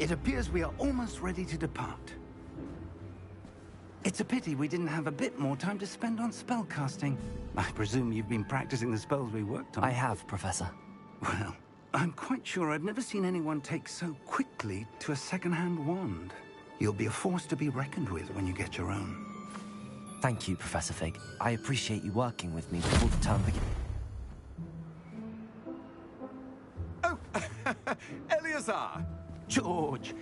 It appears we are almost ready to depart. It's a pity we didn't have a bit more time to spend on spellcasting. I presume you've been practicing the spells we worked on. I have, Professor. Well, I'm quite sure I've never seen anyone take so quickly to a second-hand wand. You'll be a force to be reckoned with when you get your own. Thank you, Professor Fig. I appreciate you working with me before the term begins. Oh, Eleazar! George!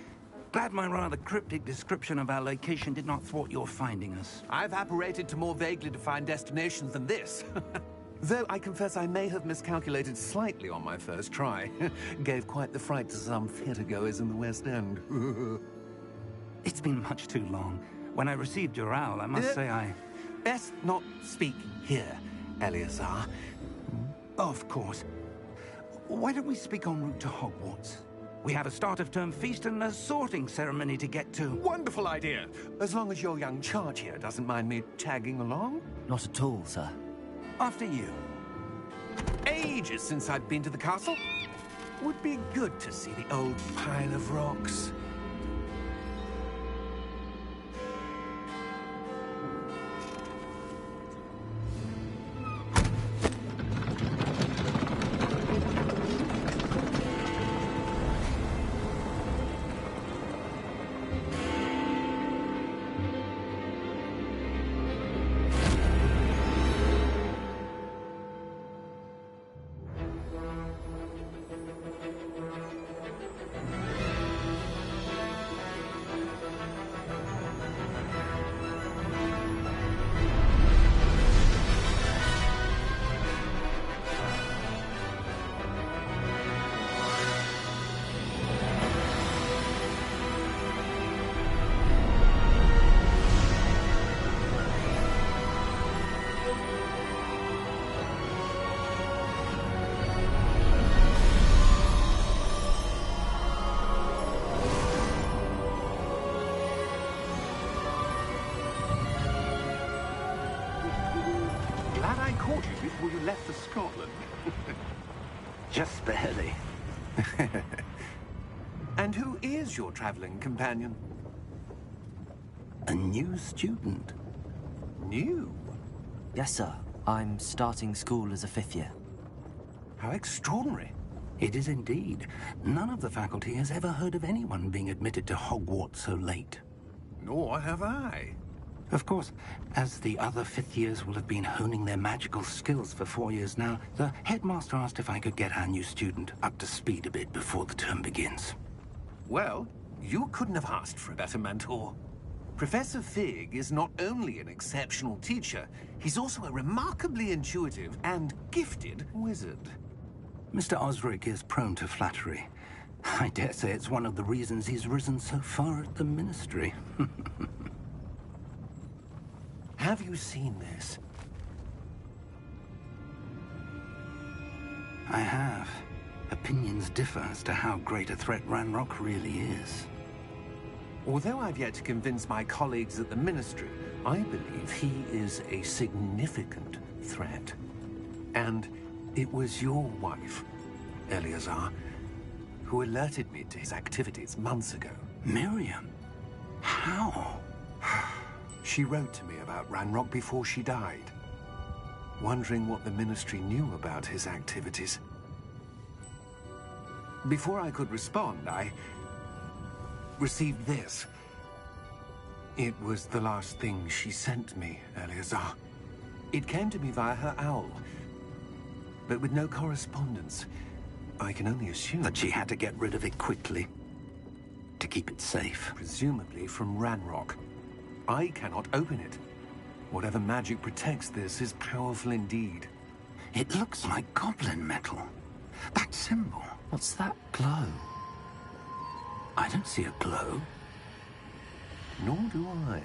Glad my rather cryptic description of our location did not thwart your finding us. I've apparated to more vaguely defined destinations than this. Though I confess I may have miscalculated slightly on my first try. Gave quite the fright to some theatre-goers in the West End. It's been much too long. When I received your owl, I must say I... Best not speak here, Eleazar. Of course. Why don't we speak en route to Hogwarts? We have a start-of-term feast and a sorting ceremony to get to. Wonderful idea! As long as your young charge here doesn't mind me tagging along. Not at all, sir. After you. Ages since I've been to the castle. Would be good to see the old pile of rocks. Before you left for Scotland. Just barely. And who is your traveling companion? A new student. New? Yes, sir. I'm starting school as a 5th year. How extraordinary. It is indeed. None of the faculty has ever heard of anyone being admitted to Hogwarts so late. Nor have I. Of course, as the other 5th years will have been honing their magical skills for 4 years now, the headmaster asked if I could get our new student up to speed a bit before the term begins. Well, you couldn't have asked for a better mentor. Professor Fig is not only an exceptional teacher, he's also a remarkably intuitive and gifted wizard. Mr. Osric is prone to flattery. I dare say it's one of the reasons he's risen so far at the Ministry. Have you seen this? I have. Opinions differ as to how great a threat Ranrock really is. Although I've yet to convince my colleagues at the Ministry, I believe he is a significant threat. And it was your wife, Eleazar, who alerted me to his activities months ago. Miriam? How? She wrote to me about Ranrock before she died, wondering what the Ministry knew about his activities. Before I could respond, I received this. It was the last thing she sent me, Eleazar. It came to me via her owl, but with no correspondence. I can only assume that she had to get rid of it quickly, to keep it safe. Presumably from Ranrock. I cannot open it. Whatever magic protects this is powerful indeed. It looks like goblin metal. That symbol. What's that glow? I don't see a glow. Nor do I.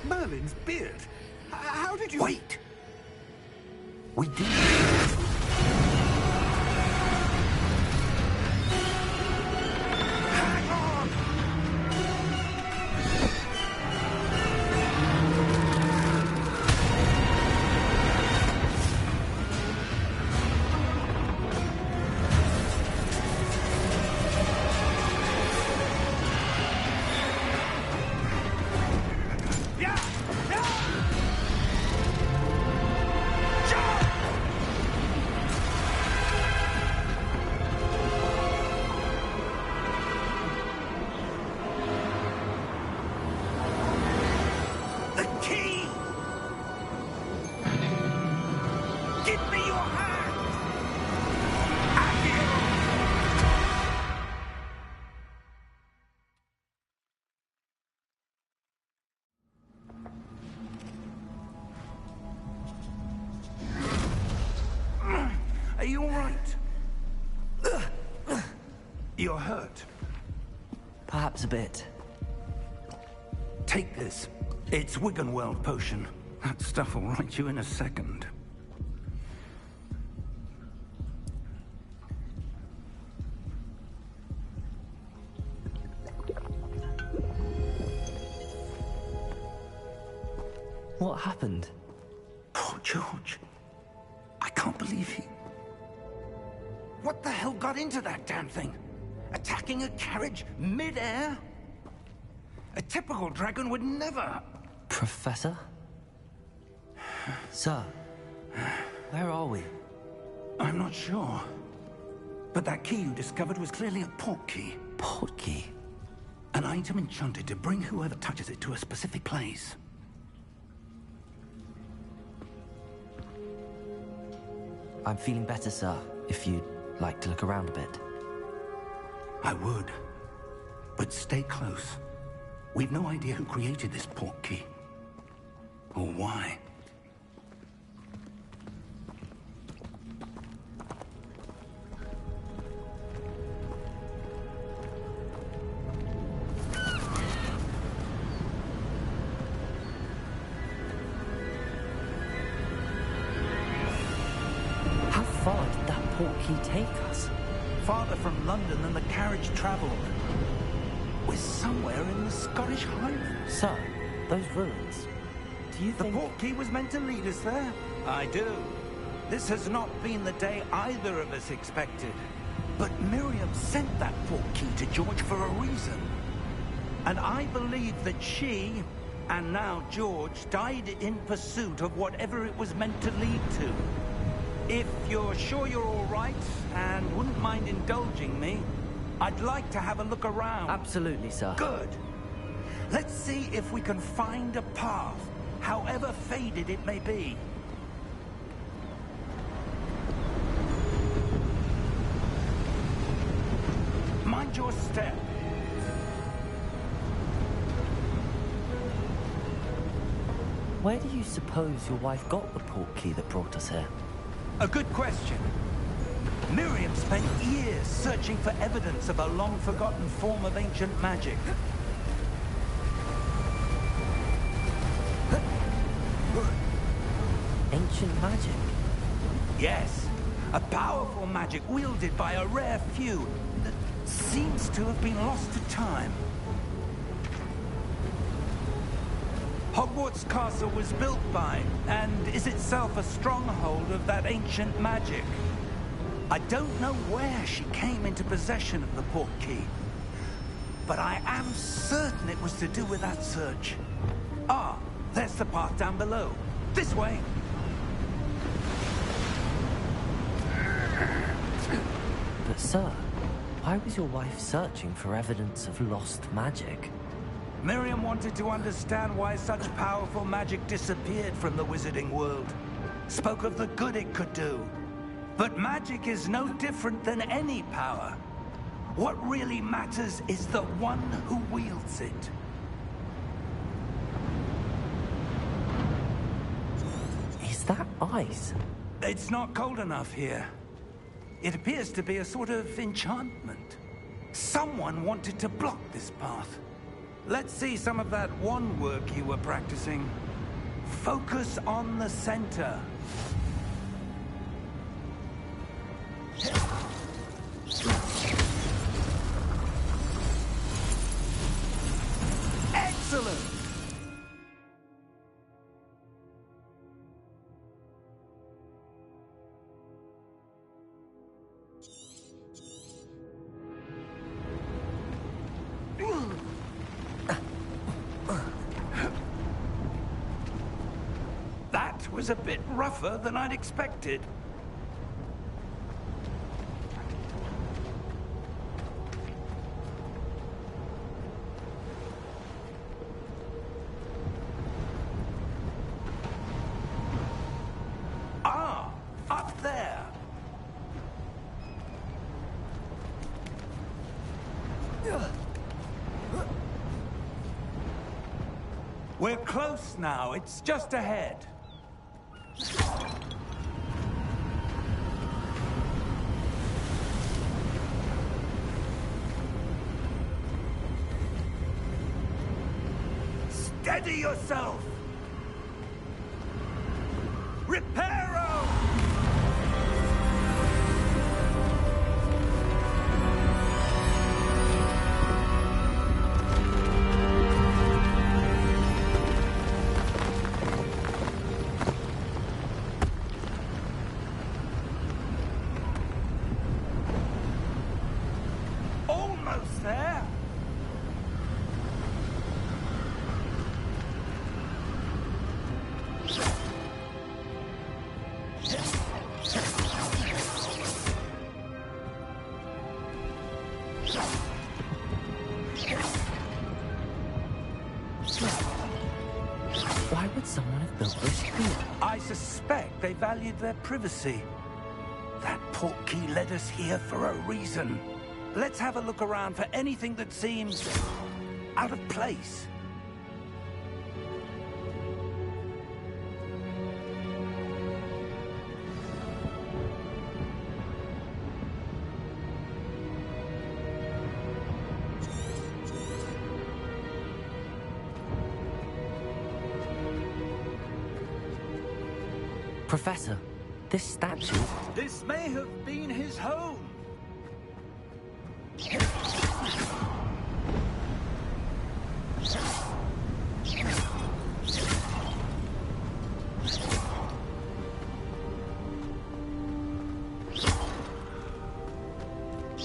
Merlin's beard. How did you... Wait! We did. Hang on! you all right? You're hurt. Perhaps a bit. Take this. It's Wiggenweld potion. That stuff will right you in a second. What happened? Poor George. I can't believe he... What the hell got into that damn thing? Attacking a carriage mid-air? A typical dragon would never... Professor? Sir, where are we? I'm not sure. But that key you discovered was clearly a port key. Port key? An item enchanted to bring whoever touches it to a specific place. I'm feeling better, sir, if you'd like to look around a bit. I would. But stay close. We've no idea who created this port key. Or why. How far did that port key take us? Farther from London than the carriage travelled. We're somewhere in the Scottish Highlands. Sir, those ruins. Do you The think... port key was meant to lead us there? I do. This has not been the day either of us expected. But Miriam sent that port key to George for a reason. And I believe that she, and now George, died in pursuit of whatever it was meant to lead to. If you're sure you're all right, and wouldn't mind indulging me, I'd like to have a look around. Absolutely, sir. Good. Let's see if we can find a path, however faded it may be. Mind your step. Where do you suppose your wife got the port key that brought us here? A good question. Miriam spent years searching for evidence of a long-forgotten form of ancient magic. Ancient magic? Yes, a powerful magic wielded by a rare few that seems to have been lost to time. Hogwarts Castle was built by, and is itself a stronghold of that ancient magic. I don't know where she came into possession of the port key, but I am certain it was to do with that search. Ah, there's the path down below. This way. But sir, why was your wife searching for evidence of lost magic? Miriam wanted to understand why such powerful magic disappeared from the wizarding world. Spoke of the good it could do. But magic is no different than any power. What really matters is the one who wields it. Is that ice? It's not cold enough here. It appears to be a sort of enchantment. Someone wanted to block this path. Let's see some of that wand work you were practicing. Focus on the center. Excellent! That was a bit rougher than I'd expected. Ah, up there. We're close now. It's just ahead. Steady yourself! Reparo! Almost there! Why would someone have built this here? I suspect they valued their privacy. That portkey led us here for a reason. Let's have a look around for anything that seems out of place. Professor, this statue... This may have been his home.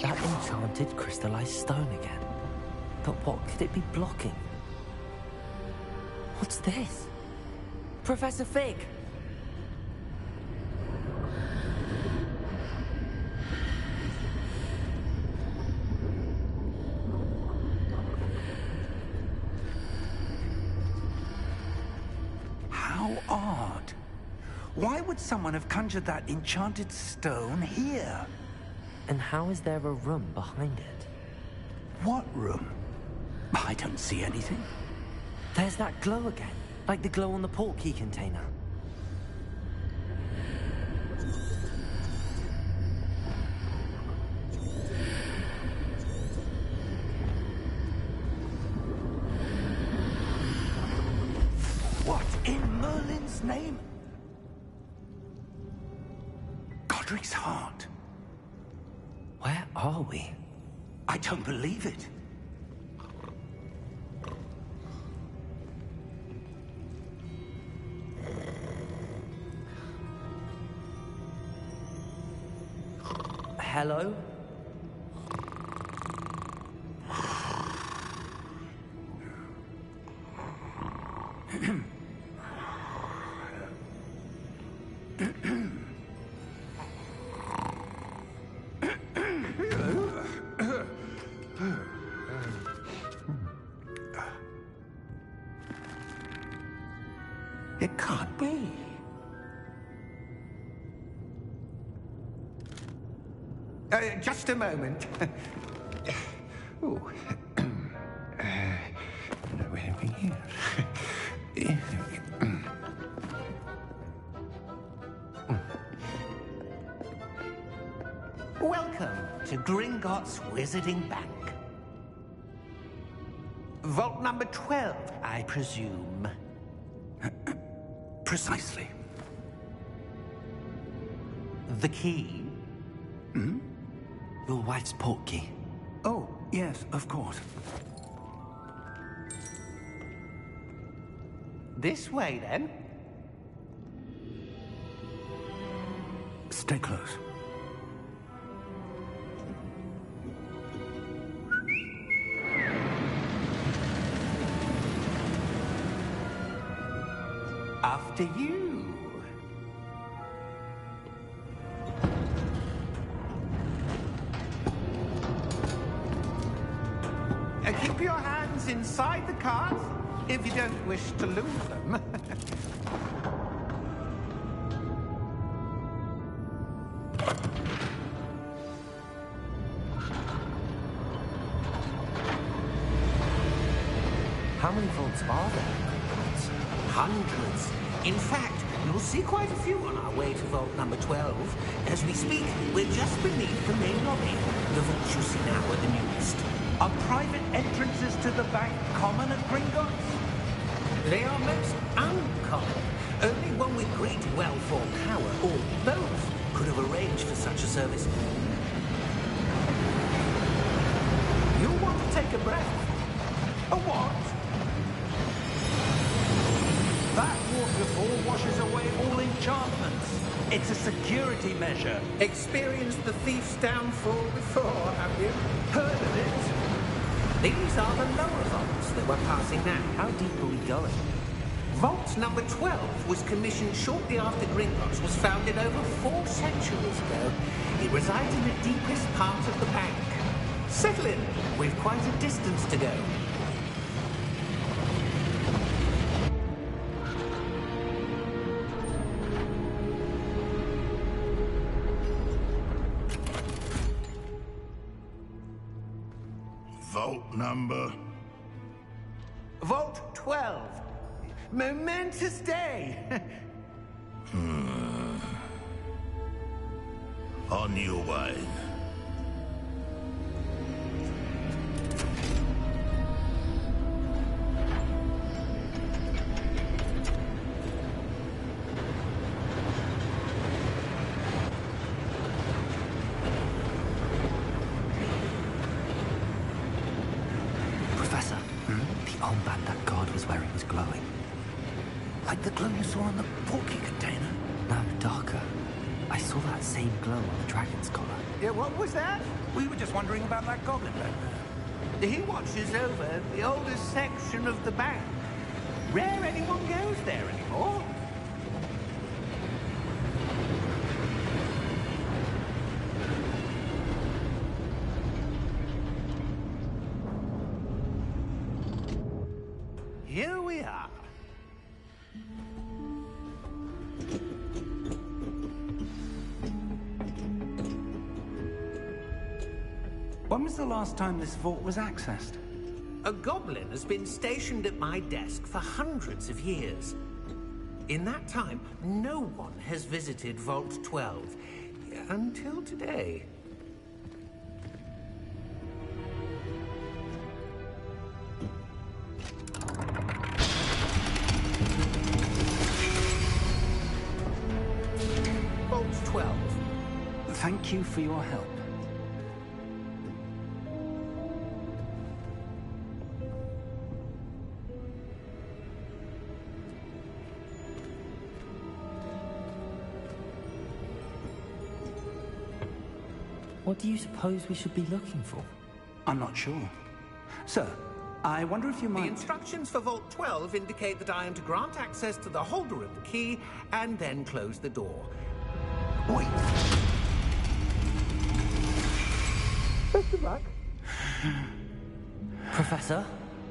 That enchanted crystallized stone again. But what could it be blocking? What's this? Professor Fig! How odd. Why would someone have conjured that enchanted stone here? And how is there a room behind it? What room? I don't see anything. There's that glow again, like the glow on the portkey container. What in Merlin's name? Godric's heart. Where are we? I don't believe it. Hello? It can't be. Just a moment. Oh. Where are we here? Welcome to Gringotts Wizarding Bank. Vault number 12, I presume. Precisely. The key? Your wife's portkey. Oh, yes, of course. This way, then. Stay close. After you. Keep your hands inside the cart if you don't wish to lose them. How many vaults are there? Hundreds. In fact, you'll see quite a few on our way to vault number 12. As we speak, we're just beneath the main lobby. The vaults you see now are the newest. Are private entrances to the bank common at Gringotts? They are most uncommon. Only one with great wealth or power, or both, could have arranged for such a service. You'll want to take a breath. A what? That waterfall washes away all enchantments. It's a security measure. Experienced the thief's downfall before, have you? Heard of it? These are the lower vaults that we're passing now. How deep are we going? Vault number 12 was commissioned shortly after Gringotts was founded over 4 centuries ago. It resides in the deepest part of the bank. Settle in. We've quite a distance to go. Vault number? Vault 12. Momentous day. On your way. Professor, the armband that guard was wearing was glowing. Like the glow you saw on the porky container. No, darker. I saw that same glow on the dragon's collar. Yeah, what was that? We were just wondering about that goblin back there. He watches over the oldest section of the bank. Rare anyone goes there anymore. Here we are. When was the last time this vault was accessed? A goblin has been stationed at my desk for hundreds of years. In that time, no one has visited Vault 12 until today. Vault 12. Thank you for your help. What do you suppose we should be looking for? I'm not sure. Sir, I wonder if you The might... instructions for Vault 12 indicate that I am to grant access to the holder of the key and then close the door. Wait. Best of luck. Professor?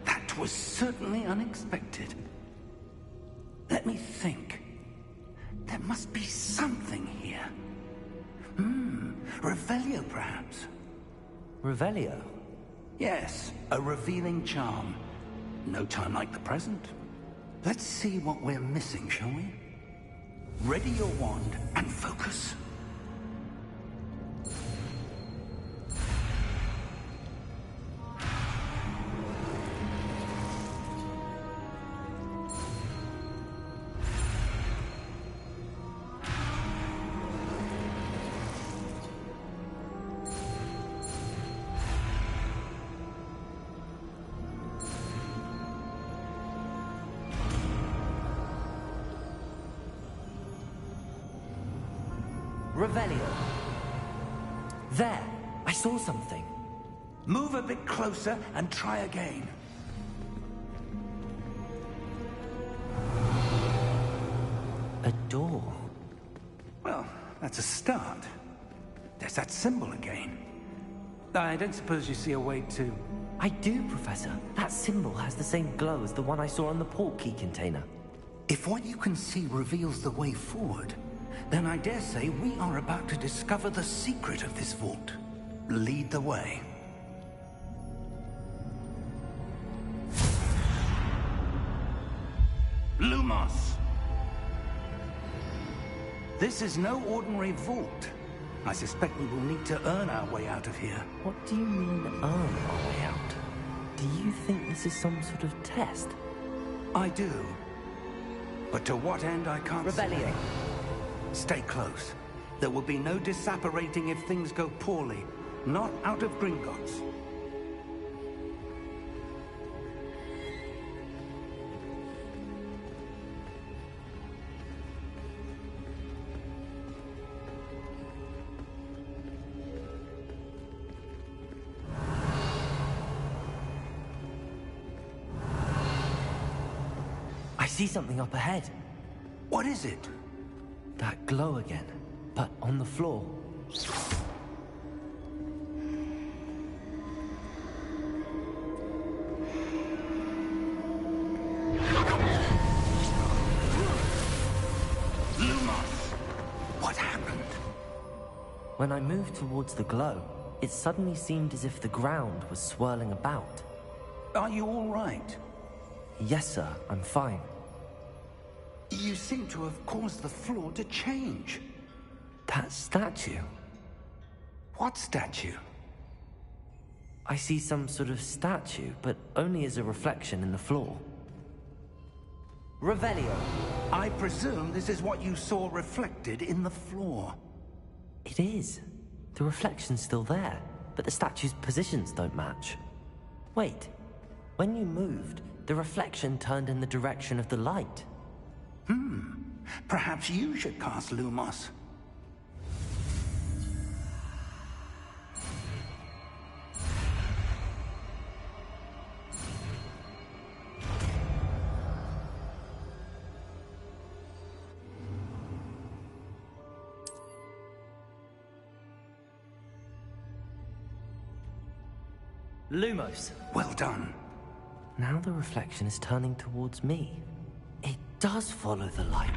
That was certainly unexpected. Let me think. There must be something here. Revelio, perhaps? Revelio? Yes, a revealing charm. No time like the present. Let's see what we're missing, shall we? Ready your wand and focus. Revelio. There! I saw something. Move a bit closer and try again. A door. Well, that's a start. There's that symbol again. I don't suppose you see a way to... I do, Professor. That symbol has the same glow as the one I saw on the port key container. If what you can see reveals the way forward, then I dare say we are about to discover the secret of this vault. Lead the way. Lumos! This is no ordinary vault. I suspect we will need to earn our way out of here. What do you mean, earn our way out? Do you think this is some sort of test? I do. But to what end, I can't say. Revelio. Stay close. There will be no disapparating if things go poorly. Not out of Gringotts. I see something up ahead. What is it? That glow again, but on the floor. Lumos! What happened? When I moved towards the glow, it suddenly seemed as if the ground was swirling about. Are you all right? Yes, sir, I'm fine. You seem to have caused the floor to change. That statue. What statue? I see some sort of statue, but only as a reflection in the floor. Revelio. I presume this is what you saw reflected in the floor. It is. The reflection's still there, but the statue's positions don't match. Wait. When you moved, the reflection turned in the direction of the light. Perhaps you should cast Lumos. Lumos. Well done. Now the reflection is turning towards me. It does follow the light.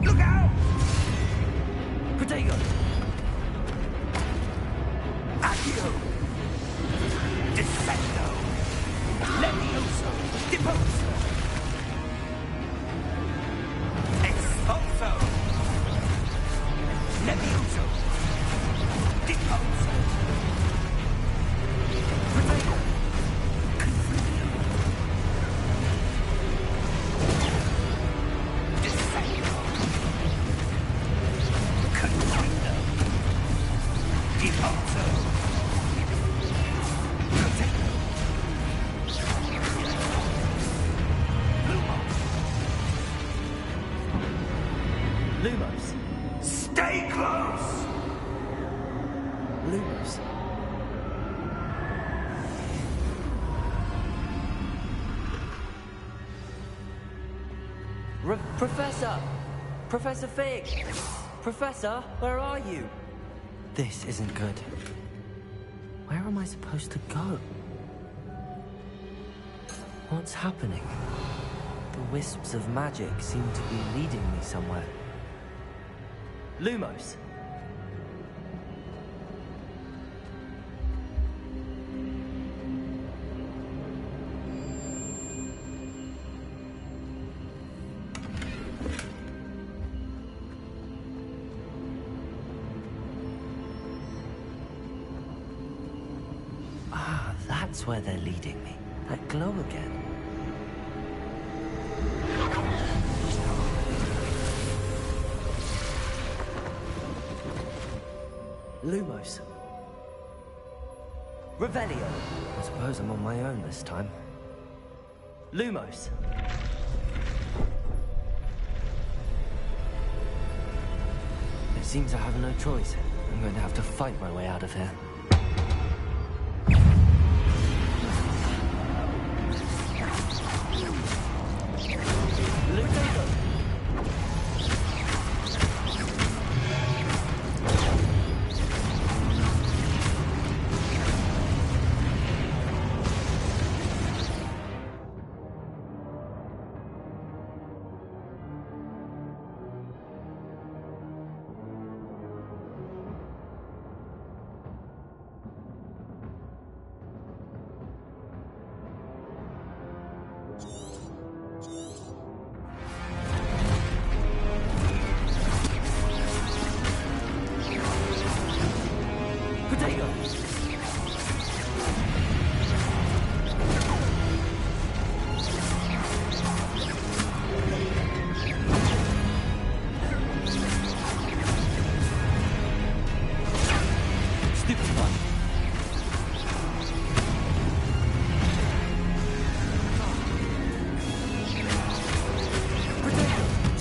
Look out! Protego! Accio! Defendo! Levioso! Deposo! Expulso! Levioso! Deposo! Protego! Confringo! Defendo! Confringo! Deposo! Protego! Lumos. Stay close! Lumos. Professor! Professor Fig! Professor, where are you? This isn't good. Where am I supposed to go? What's happening? The wisps of magic seem to be leading me somewhere. Lumos! Ah, that's where they're leading me. That glow again. Lumos. Revelio. I suppose I'm on my own this time. Lumos. It seems I have no choice. I'm going to have to fight my way out of here. Lutego.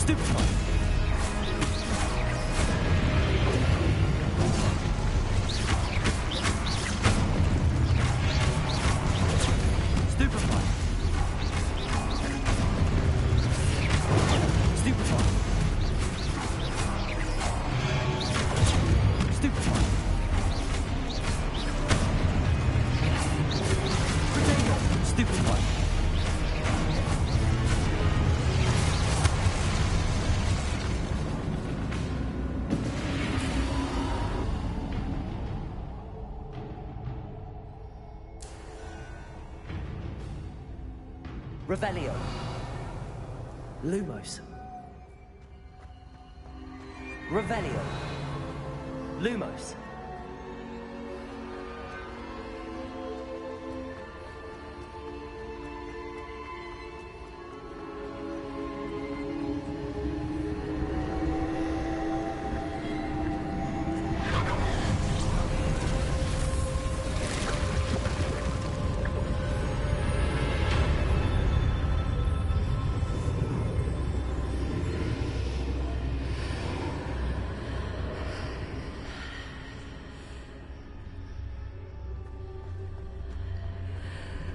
Stupefy. Stupefy. Stupefy. Stupefy. Potato. Stupefy. Revelio. Lumos. Revelio. Lumos.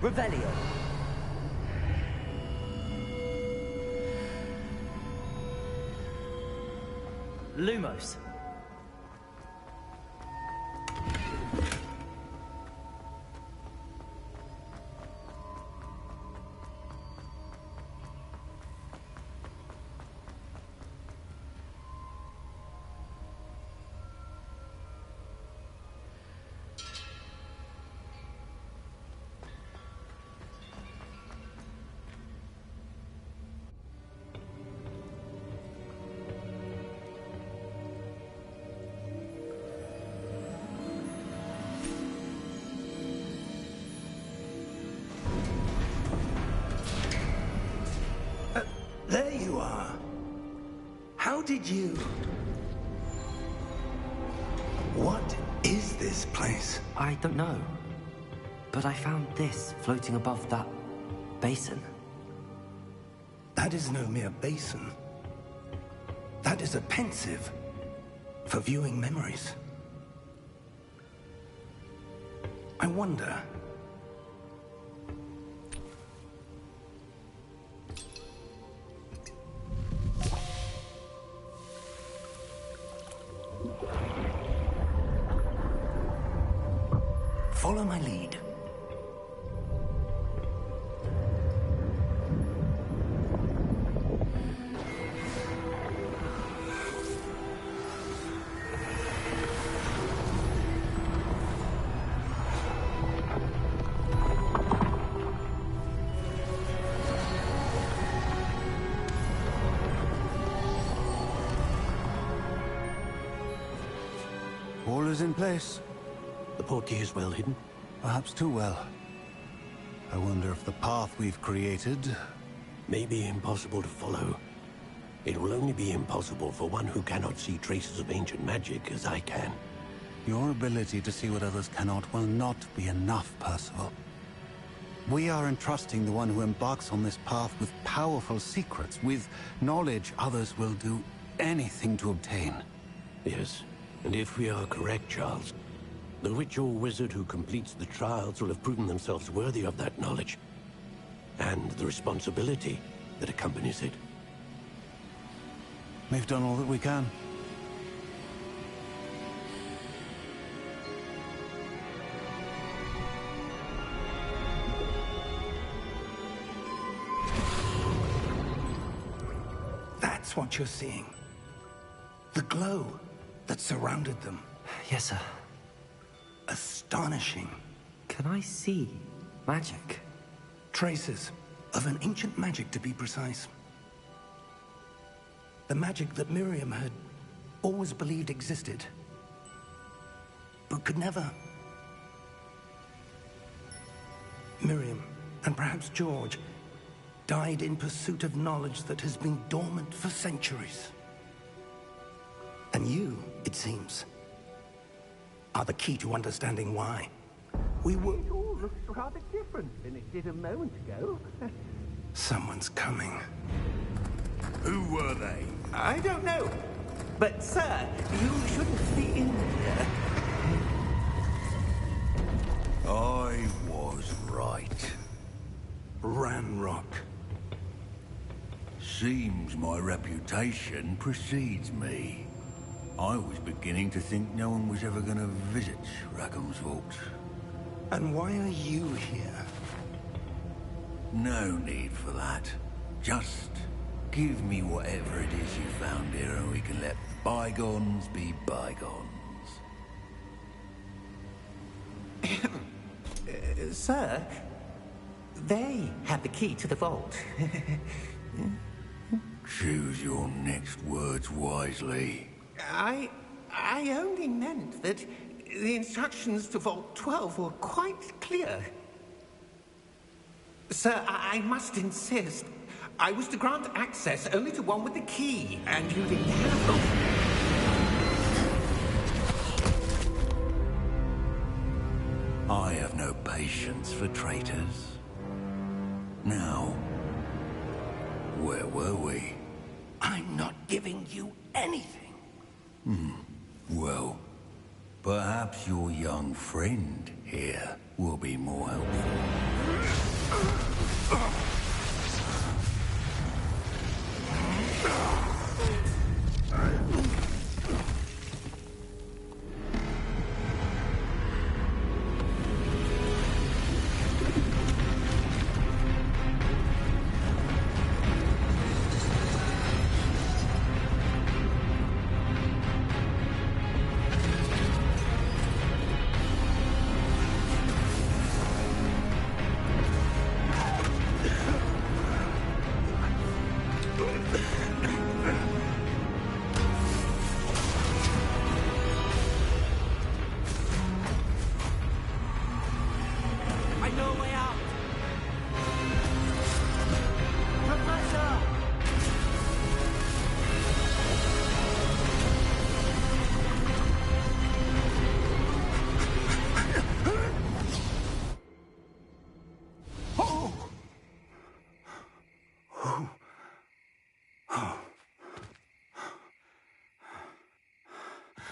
Revelio. Lumos. There you are. How did you... What is this place? I don't know. But I found this floating above that basin. That is no mere basin. That is a pensive for viewing memories. I wonder... Follow my lead. All is in place. The portkey is well hidden. Perhaps too well. I wonder if the path we've created... May be impossible to follow. It will only be impossible for one who cannot see traces of ancient magic as I can. Your ability to see what others cannot will not be enough, Percival. We are entrusting the one who embarks on this path with powerful secrets, with knowledge others will do anything to obtain. Yes, and if we are correct, Charles, the witch or wizard who completes the trials will have proven themselves worthy of that knowledge, and the responsibility that accompanies it. We've done all that we can. That's what you're seeing. The glow that surrounded them. Yes, sir. Astonishing. Can I see magic? Traces of an ancient magic, to be precise. The magic that Miriam had always believed existed, but could never. Miriam, and perhaps George, died in pursuit of knowledge that has been dormant for centuries. And you, it seems, are the key to understanding why. We were... It all looks rather different than it did a moment ago. Someone's coming. Who were they? I don't know. But, sir, you shouldn't be in here. I was right. Ranrock. Seems my reputation precedes me. I was beginning to think no one was ever going to visit Rackham's vault. And why are you here? No need for that. Just give me whatever it is you found here and we can let bygones be bygones. Sir, they have the key to the vault. Choose your next words wisely. I only meant that the instructions to Vault 12 were quite clear. Sir, I must insist. I was to grant access only to one with the key, and you didn't have them. I have no patience for traitors. Now, where were we? I'm not giving you anything. Well, perhaps your young friend here will be more helpful. I know a way out. Professor!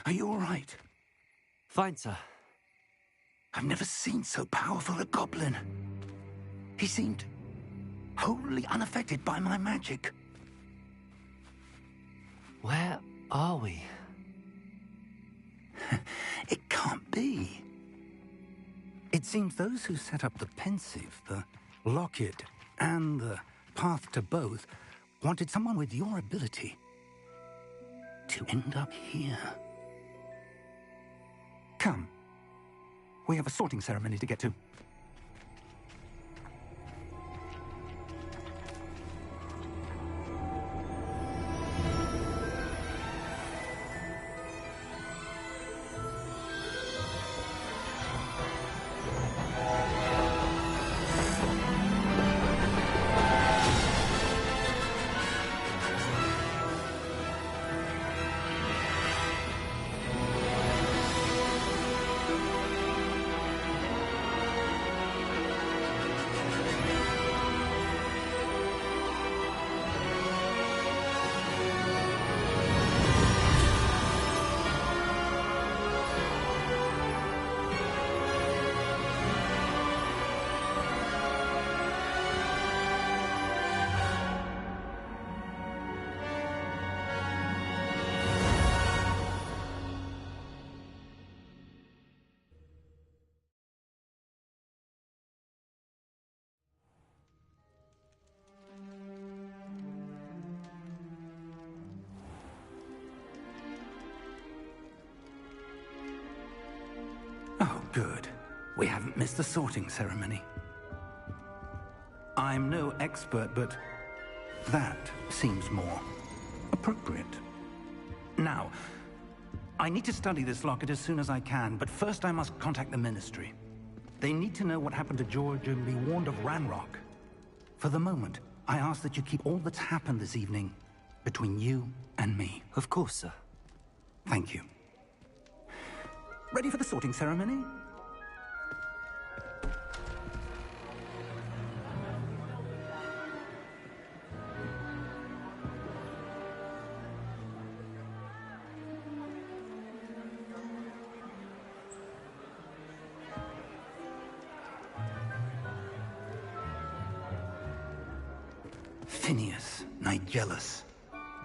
Are you all right? Fine, sir. I've never seen so powerful a goblin. He seemed wholly unaffected by my magic. Where are we? It can't be. It seems those who set up the pensive, the locket, and the path to both wanted someone with your ability to end up here. Come. We have a sorting ceremony to get to. Oh, good. We haven't missed the sorting ceremony. I'm no expert, but that seems more appropriate. Now, I need to study this locket as soon as I can, but first I must contact the Ministry. They need to know what happened to George and be warned of Ranrock. For the moment, I ask that you keep all that's happened this evening between you and me. Of course, sir. Thank you. Ready for the sorting ceremony? Phineas, Nigellus,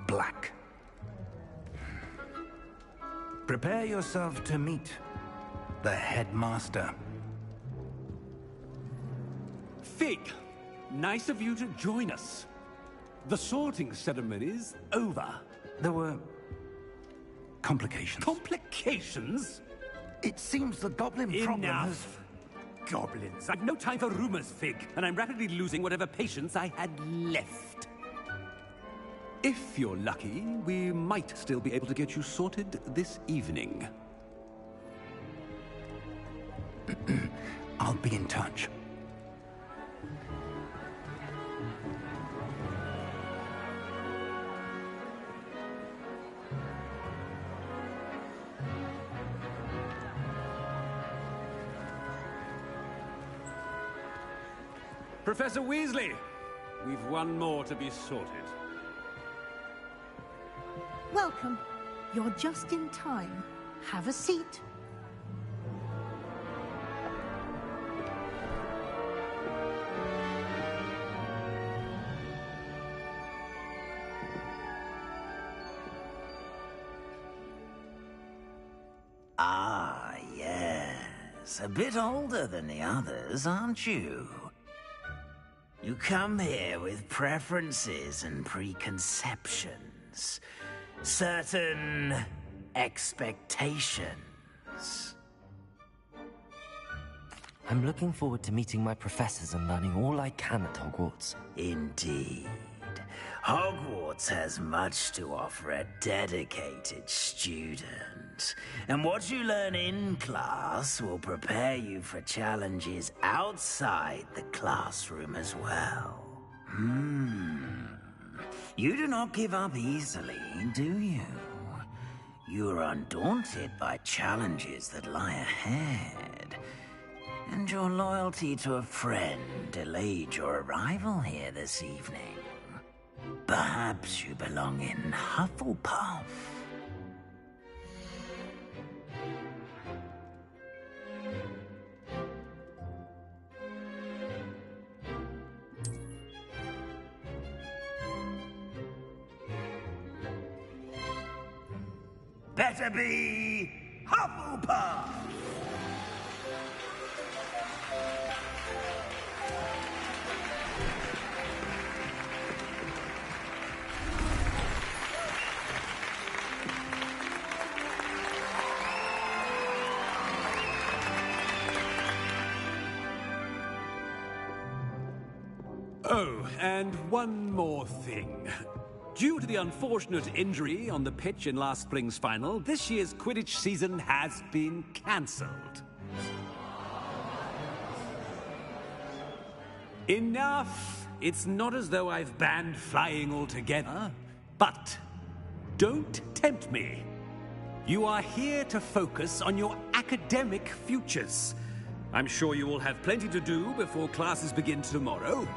Black. Prepare yourself to meet the headmaster. Fig, nice of you to join us. The sorting ceremony's over. There were complications. Complications? It seems the goblin problem has... Enough. Goblins. I've no time for rumors, Fig, and I'm rapidly losing whatever patience I had left. If you're lucky, we might still be able to get you sorted this evening. I'll be in touch. Professor Weasley, we've one more to be sorted. Welcome. You're just in time. Have a seat. Ah, yes. A bit older than the others, aren't you? You come here with preferences and preconceptions. Certain expectations. I'm looking forward to meeting my professors and learning all I can at Hogwarts. Indeed. Hogwarts has much to offer a dedicated student. And what you learn in class will prepare you for challenges outside the classroom as well. You do not give up easily, do you? You are undaunted by challenges that lie ahead. And your loyalty to a friend delayed your arrival here this evening. Perhaps you belong in Hufflepuff. Better be Hufflepuff! Oh, and one more thing. Due to the unfortunate injury on the pitch in last spring's final, this year's Quidditch season has been cancelled. Enough! It's not as though I've banned flying altogether, but don't tempt me. You are here to focus on your academic futures. I'm sure you will have plenty to do before classes begin tomorrow.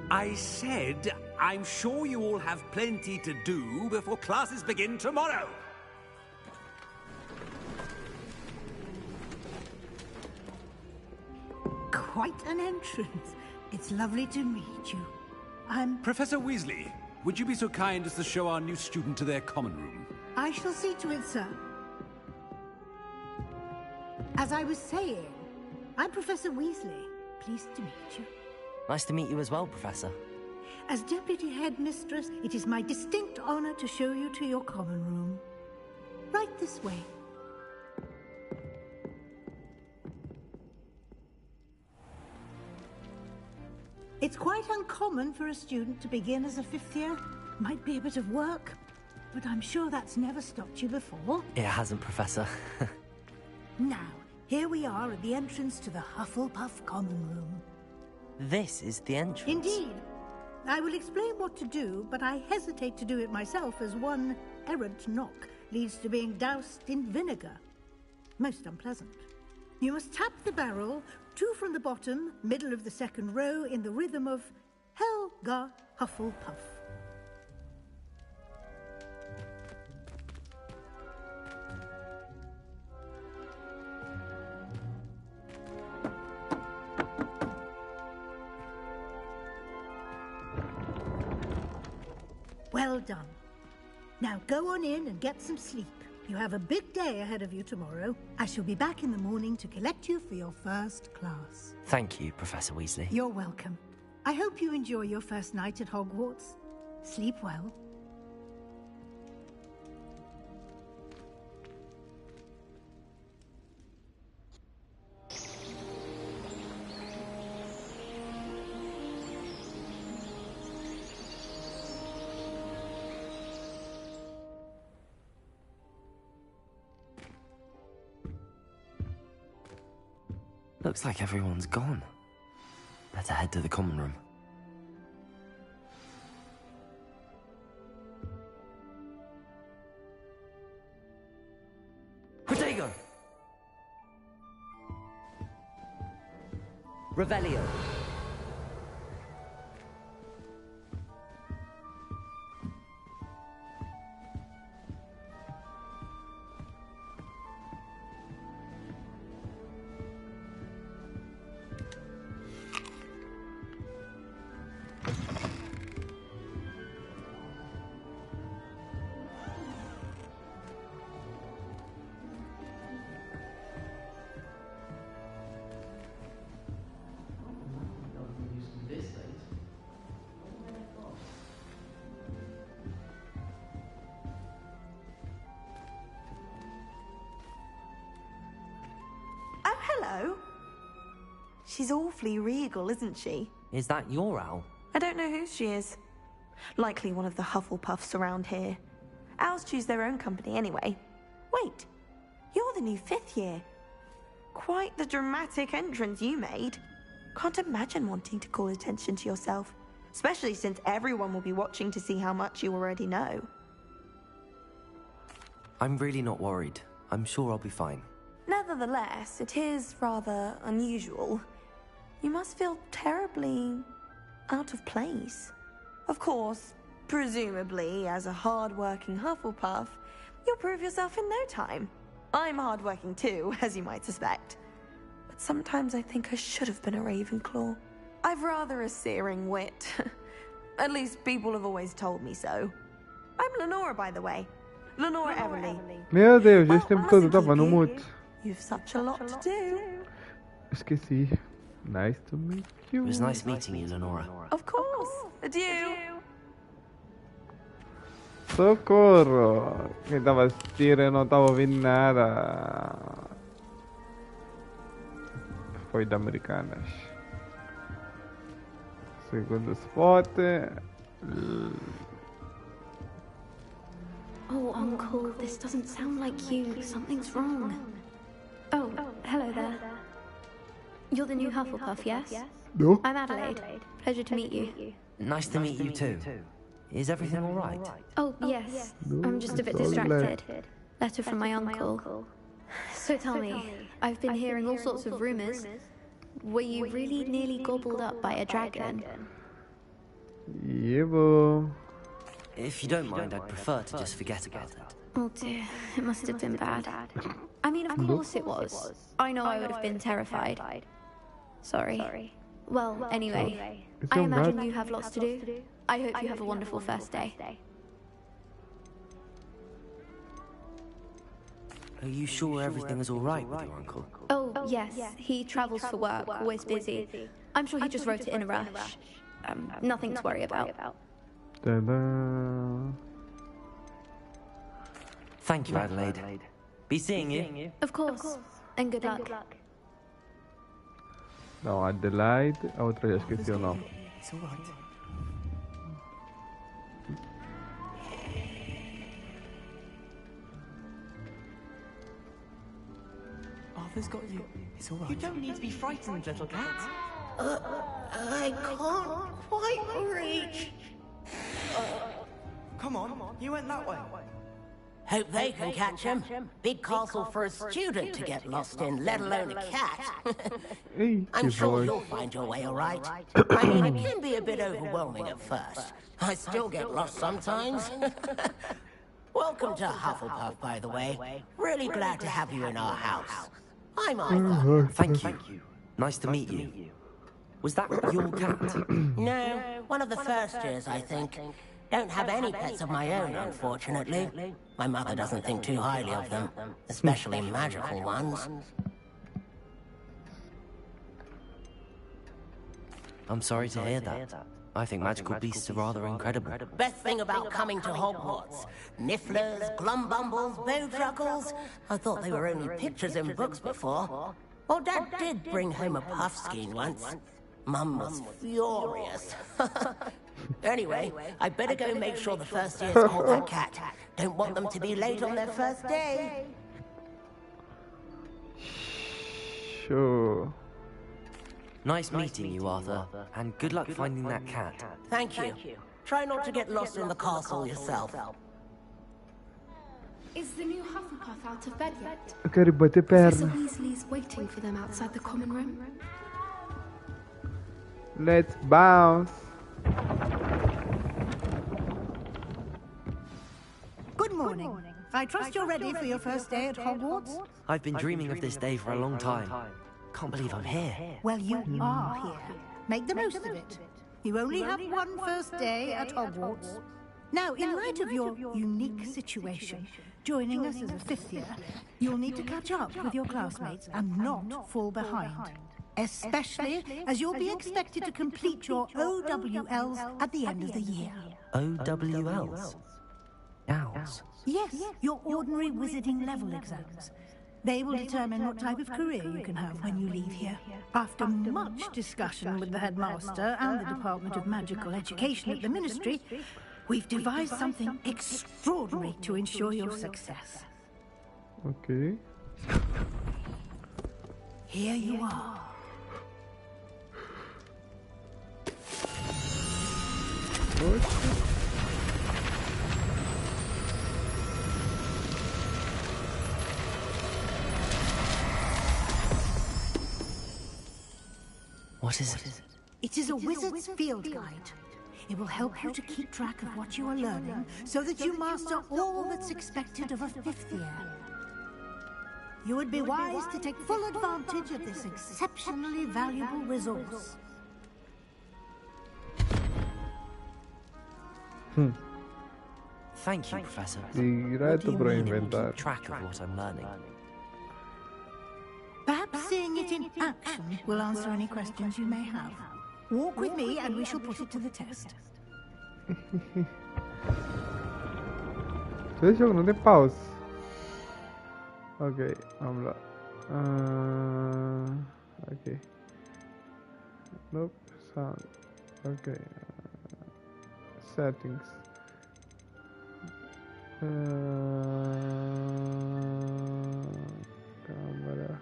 I said, I'm sure you all have plenty to do before classes begin tomorrow. Quite an entrance. It's lovely to meet you. Professor Weasley, would you be so kind as to show our new student to their common room? I shall see to it, sir. As I was saying, I'm Professor Weasley. Pleased to meet you. Nice to meet you as well, Professor. As Deputy Headmistress, it is my distinct honor to show you to your common room. Right this way. It's quite uncommon for a student to begin as a fifth year. Might be a bit of work, but I'm sure that's never stopped you before. It hasn't, Professor. Now, here we are at the entrance to the Hufflepuff common room. This is the entrance. Indeed. I will explain what to do, but I hesitate to do it myself as one errant knock leads to being doused in vinegar. Most unpleasant. You must tap the barrel, 2 from the bottom, middle of the second row, in the rhythm of Helga Hufflepuff. Well done. Now go on in and get some sleep. You have a big day ahead of you tomorrow. I shall be back in the morning to collect you for your first class. Thank you, Professor Weasley. You're welcome. I hope you enjoy your first night at Hogwarts. Sleep well. Looks like everyone's gone. Better head to the common room. Protego! Revelio. Hello. She's awfully regal, isn't she? Is that your owl? I don't know who she is. Likely one of the Hufflepuffs around here. Owls choose their own company anyway. Wait, you're the new 5th year. Quite the dramatic entrance you made. Can't imagine wanting to call attention to yourself, especially since everyone will be watching to see how much you already know. I'm really not worried. I'm sure I'll be fine. Nevertheless, it is rather unusual. You must feel terribly out of place. Of course, presumably, as a hard-working Hufflepuff, you'll prove yourself in no time. I'm hard-working too, as you might suspect. But sometimes I think I should have been a Ravenclaw. I've rather a searing wit. At least people have always told me so. I'm Lenora, by the way. Lenora Everly. Meu Deus, esse tempo todo eu tava no mute. You've such a lot to do. Esqueci. Nice to meet you. It was nice meeting you, Lenora. Of course. Adieu. Socorro! Quem tava assistindo, eu não tava ouvindo nada. Foi da Americanas. Segundo spot. Oh, Uncle, this doesn't sound like you. Something's wrong. Oh, hello there. You're the new Hufflepuff, yes? No. I'm Adelaide. Pleasure to meet you. Nice to meet you too. Is everything all right? Oh, yes. I'm just a bit distracted. Letter from my uncle. So tell me, I've been hearing all sorts of rumors. Were you really nearly gobbled up by a dragon? Yeah, boo. If you don't mind, I'd prefer to just forget about it. Oh dear, it must have been bad. I mean, of course it was. I know I would have been terrified. Sorry. Well, anyway, I imagine you have lots to do. I hope you have a wonderful first day. Are you sure everything is all right with your uncle? Oh, yes. He travels for work, always busy. I'm sure he just wrote it in a rush. Nothing to worry about. Ta-da. Thank you, Adelaide. Be seeing you. Of course. And good luck. Não, Adelaide. A outra já esqueci o nome. It's all right. Arthur's got you. It's all right. You don't need to be frightened, little cat. I can't quite reach. Come on, you went that way. Hope they can catch him. Big castle for a student to get lost in, let alone a cat. Hey, I'm sure you'll find your way all right. I mean, it can be a bit overwhelming at first. I still get lost sometimes. Welcome to Hufflepuff, by the way. Really glad to have you in our house. I'm Arthur. Thank you. Nice to meet you. Was that your cat? No, one of the first years, I think. Don't have any pets of my own, unfortunately. My mother doesn't think too highly of them, especially magical ones. I'm sorry to hear that. I think magical beasts are rather incredible. Best thing about coming to Hogwarts. Nifflers, glumbumbles, bowtruckles. I thought they were only pictures in books before. Well, Dad did bring home a puffskein once. Mum was furious. Anyway, I better go make sure the first years hold that cat. Don't want them to be late on their first day. Sure. Nice meeting you, Arthur, and good luck finding that cat. Thank you. Try not to get lost in the castle yourself. Is the new Hufflepuff out of bed yet? Che ribote Professor perna. Weasley's waiting for them outside the common room. Let's bounce. Good morning. I trust you're ready for your first day at Hogwarts? I've been dreaming of this day for a long time. Can't believe I'm here. Well, you are here. Make the most of it. You only have one first day at Hogwarts. Now, in light of your unique situation, joining us as a fifth year, you'll need to catch up with your classmates and not fall behind. Especially as you'll be expected to complete your OWLs at the end of the year. OWLs? Owls? Yes, your ordinary wizarding level exams. They will determine what type of career you can have when you leave here. After much discussion with the headmaster and the Department of Magical Education at the Ministry, we've devised something extraordinary to ensure your success. Okay. Here you are. What is it? It is a wizard's field guide. It will help you to keep track of what you are learning so that you master all that's expected of a fifth year. You would be wise to take full advantage of this exceptionally valuable resource. Thank you, Professor. Segreto What per do you mean it will inventare. keep track of what I'm learning? Perhaps seeing it in action will answer any questions you may have. Walk with me and we shall put it to the test. Deixa eu não tem pause. Ok, vamos lá. Ok. Nope, sound. Ok. Settings. Câmera.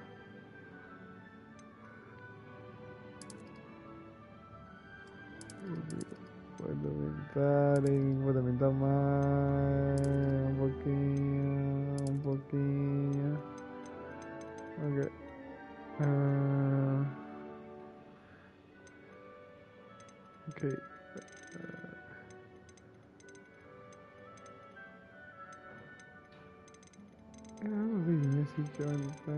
Puedo aumentar mais um pouquinho. Ok. Ok. Eu não vejo nesse jogo, tá?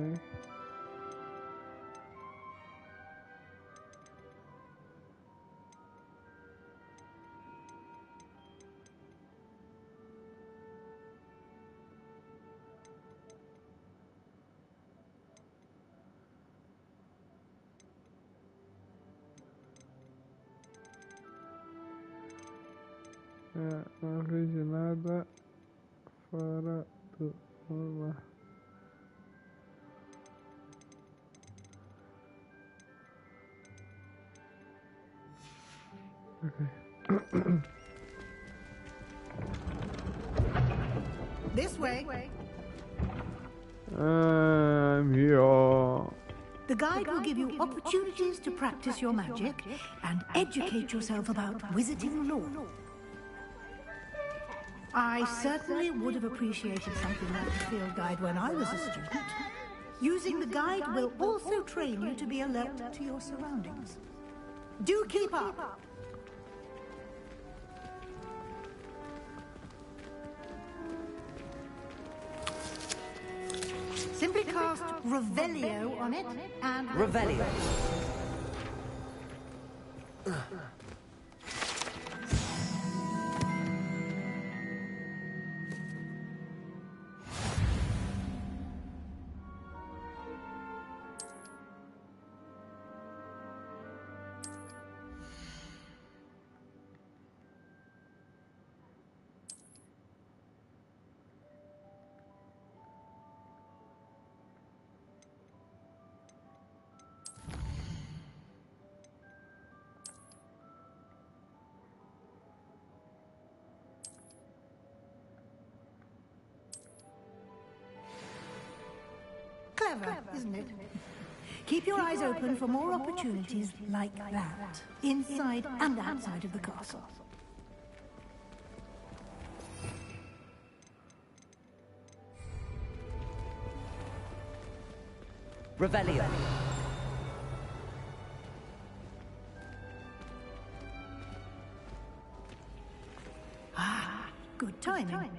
Não vejo nada fora do normal. Okay. This way. I'm here. The guide will give you opportunities to practice your magic and educate yourself about wizarding lore. I certainly would have appreciated something like the field guide when I was a student. Using the guide will also train you to be alert to your surroundings. Do keep up! Simply cast Revelio on it and... Revelio. Clever, isn't it? Keep your eyes open for more opportunities like that, inside and outside of the castle. Revelio. Ah, good timing.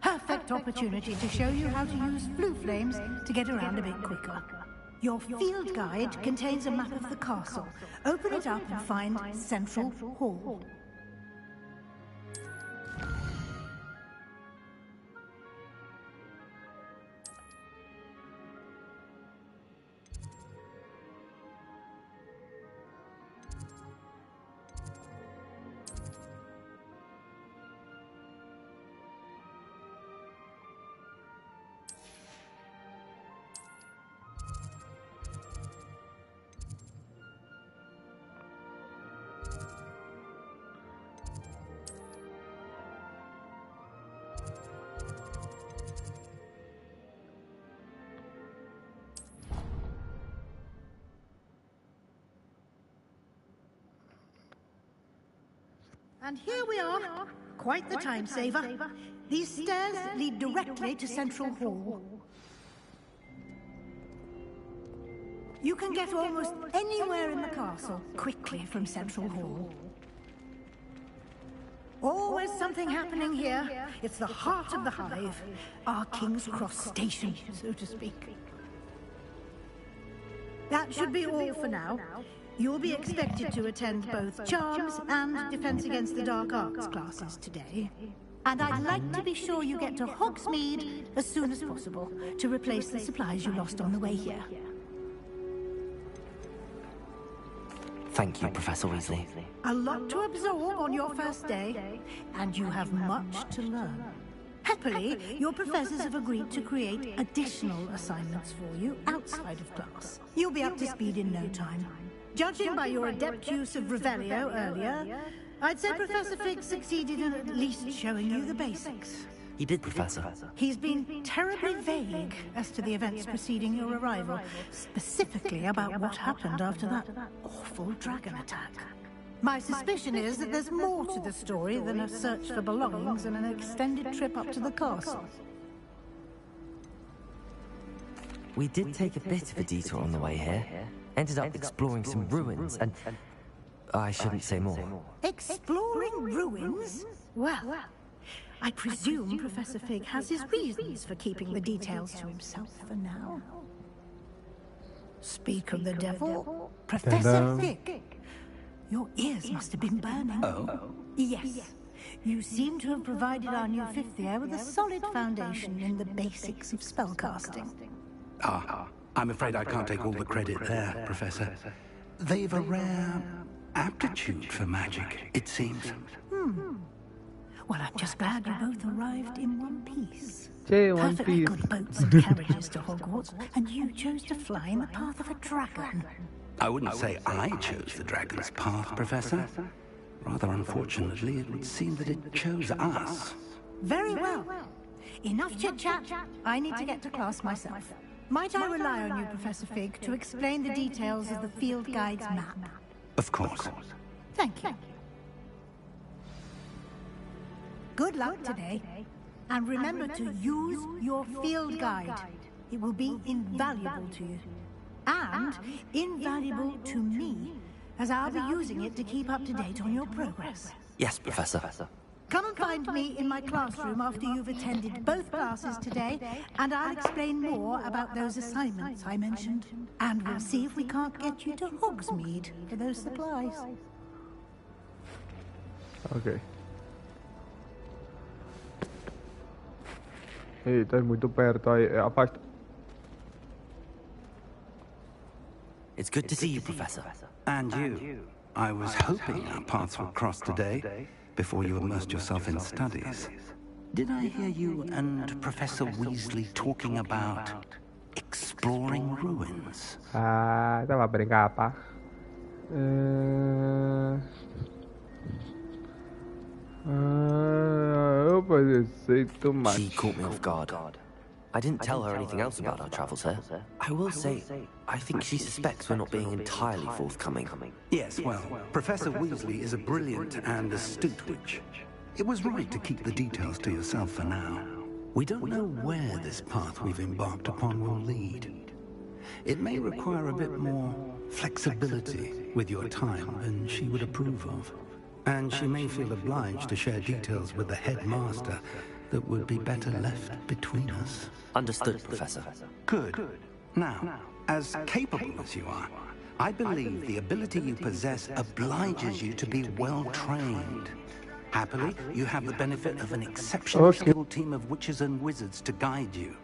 Perfect opportunity to show you how to use blue flames to get around a bit quicker. Your field guide contains a map of the castle. Open it up and find Central Hall. And here we are. Quite the time saver. These stairs lead directly to Central Hall. You can get almost anywhere in the castle quickly from Central Hall. Always something happening here. It's the heart of the hive. Our King's Cross station, so to speak. That should be all for now. You'll be expected to attend both Charms and Defense Against the Dark Arts classes today. And I'd like to be sure you get to Hogsmeade as soon as possible to replace the supplies you lost on the way here. Thank you, Professor Weasley. A lot to absorb on your first day, and you have much to learn. Happily, your professors have agreed to create additional assignments for you outside of class. You'll be up to speed in no time. Judging by your adept use of Revelio earlier, I'd say Professor Fig succeeded in at least showing you the basics. He did, Professor. He's been terribly vague as to the events preceding your arrival, specifically about what happened after that awful dragon attack. My suspicion is that there's more to the story than a search for belongings and an extended trip up to the castle. We did take a bit of a detour on the way here. Ended up exploring some ruins, and I shouldn't say more. Exploring ruins? Well, I presume Professor Fig has his reasons for keeping the details to himself for now. Speak of the devil, Professor Fig. Your ears must have been burning. Oh? Yes. You seem to have provided our new fifth year with a solid foundation in the basics of spellcasting. I'm afraid I can't take all the credit there, Professor. They've a rare aptitude for magic, it seems. Well, I'm just glad you both arrived in one piece. One Perfectly piece. good boats and carriages to Hogwarts, and you chose to fly in the path of a dragon. I wouldn't say I chose the dragon's path, Professor. Rather unfortunately, it would seem that it chose us. Very well. Enough chit-chat. I need to get to class myself. Might I rely on you, Professor Fig, to explain the details of the field guide's map? Of course. Thank you. Good luck today. And remember to use your field guide. It will be invaluable to you. And invaluable to me, as I'll be using it to keep up to date on your progress. Yes, Professor. Come and find me in my classroom after you've attended both classes today, and I'll explain more about those assignments I mentioned. And we'll see if we can't get you to Hogsmeade for those supplies. Ok. Eita, é muito perto aí. Afasta. It's good to see you, Professor. And you. I was hoping our paths would cross today, before you immersed yourself in studies. Did I hear you and Professor Weasley talking about exploring ruins? Estava a brincar, pá. Eu pensei too much. She caught me off guard. I didn't tell her anything else about our travels here. I will say, I think she suspects we're not being entirely forthcoming. Yes, well, Professor Weasley is a brilliant and astute witch. It was right to keep the details to yourself for now. We don't know where this path we've embarked upon will lead. It may require a bit more flexibility with your time than she would approve of. And she may feel obliged to share details with the headmaster that would be better left between us. Understood, Professor. Good. Now, as capable as you are, I believe the ability you possess obliges you to be well-trained. Happily, you have the benefit of an exceptionally skilled team of witches and wizards to guide you.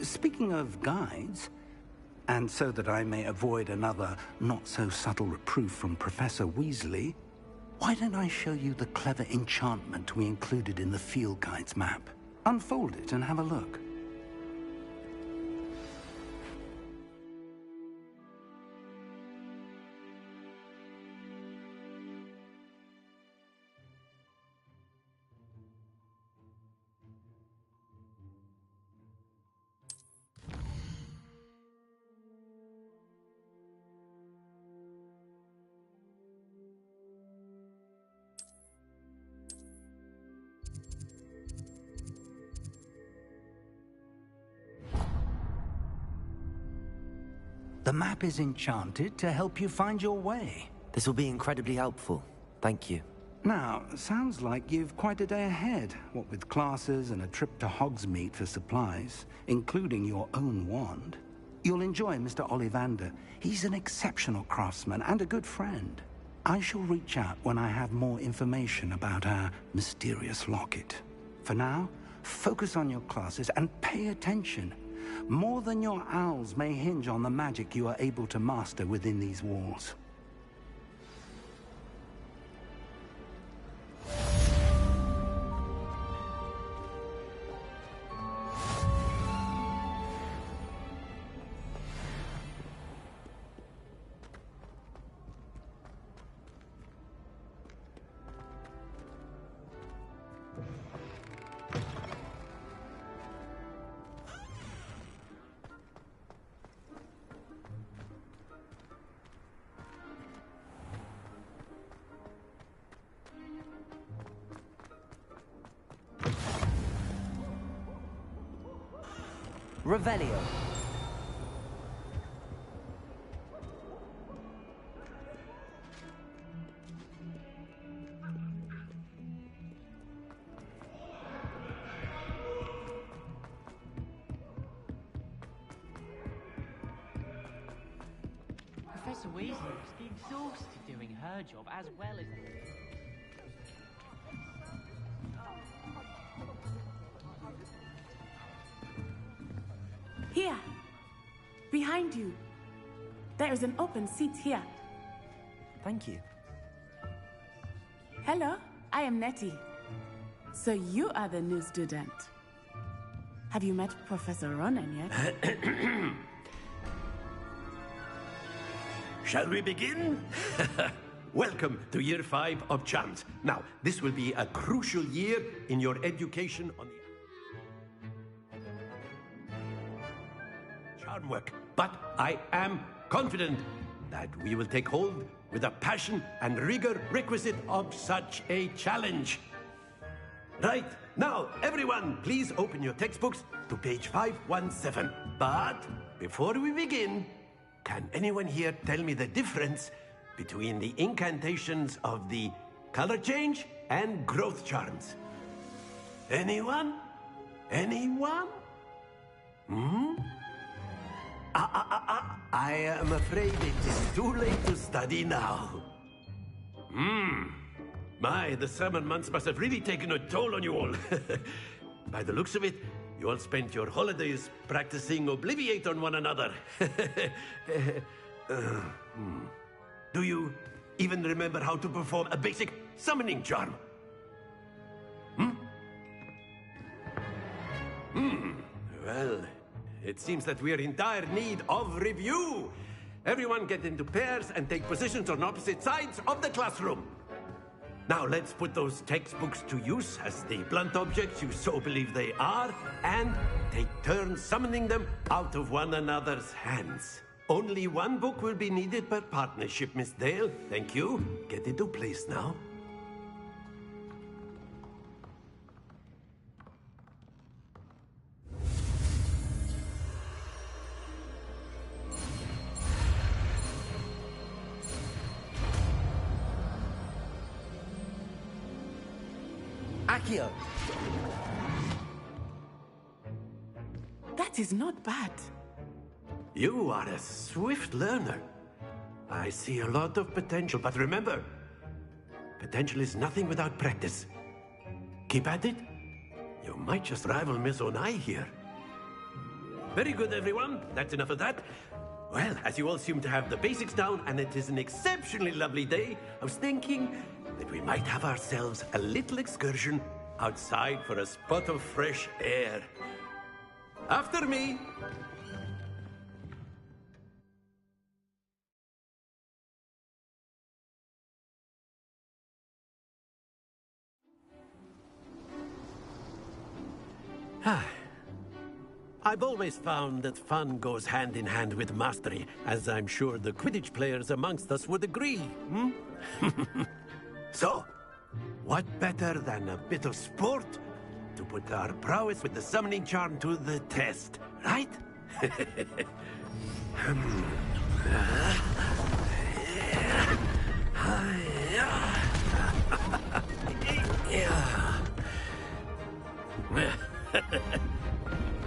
Speaking of guides, and so that I may avoid another not-so-subtle reproof from Professor Weasley, why don't I show you the clever enchantment we included in the field guide's map? Unfold it and have a look. The map is enchanted to help you find your way. This will be incredibly helpful. Thank you. Now, sounds like you've quite a day ahead, what with classes and a trip to Hogsmeade for supplies, including your own wand. You'll enjoy Mr. Ollivander. He's an exceptional craftsman and a good friend. I shall reach out when I have more information about our mysterious locket. For now, focus on your classes and pay attention. More than your owls may hinge on the magic you are able to master within these walls. Revelio. Professor Weasley must be exhausted doing her job as well as... Here! Behind you! There is an open seat here. Thank you. Hello, I am Nettie. So you are the new student. Have you met Professor Ronan yet? Shall we begin? Welcome to Year 5 of Charms. Now, this will be a crucial year in your education on the charm work. But I am confident that we will take hold with the passion and rigor requisite of such a challenge. Right, now, everyone, please open your textbooks to page 517. But before we begin, can anyone here tell me the difference between the incantations of the color change and growth charms? Anyone? Anyone? I am afraid it is too late to study now. My, the summer months must have really taken a toll on you all. By the looks of it, you all spent your holidays practicing Obliviate on one another. Do you even remember how to perform a basic summoning charm? Well, it seems that we are in dire need of review. Everyone get into pairs and take positions on opposite sides of the classroom. Now let's put those textbooks to use as the blunt objects you so believe they are, and take turns summoning them out of one another's hands. Only one book will be needed per partnership, Miss Dale. Thank you. Get into place now. Accio! That is not bad. You are a swift learner. I see a lot of potential, but remember, potential is nothing without practice. Keep at it. You might just rival Miss Onai here. Very good, everyone. That's enough of that. Well, as you all seem to have the basics down, and it is an exceptionally lovely day, I was thinking that we might have ourselves a little excursion outside for a spot of fresh air. After me! I've always found that fun goes hand in hand with mastery, as I'm sure the Quidditch players amongst us would agree. So, what better than a bit of sport to put our prowess with the summoning charm to the test, right?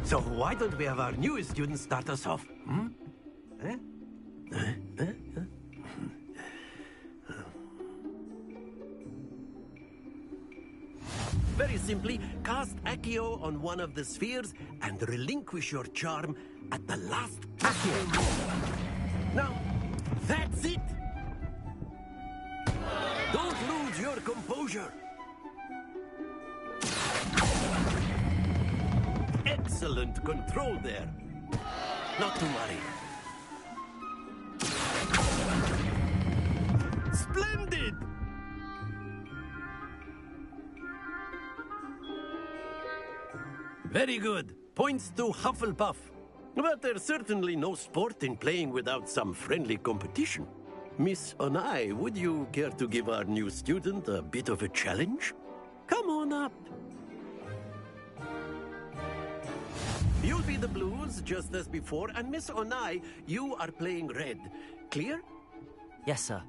So why don't we have our newest student start us off? Very simply, cast Accio on one of the spheres and relinquish your charm at the last Accio. Now, that's it! Don't lose your composure! Excellent control there. Not to worry. Splendid! Very good. Points to Hufflepuff. But there's certainly no sport in playing without some friendly competition. Miss Onai, would you care to give our new student a bit of a challenge? Come on up. You'll be the blues, just as before, and Miss Onai, you are playing red. Clear? Yes, sir.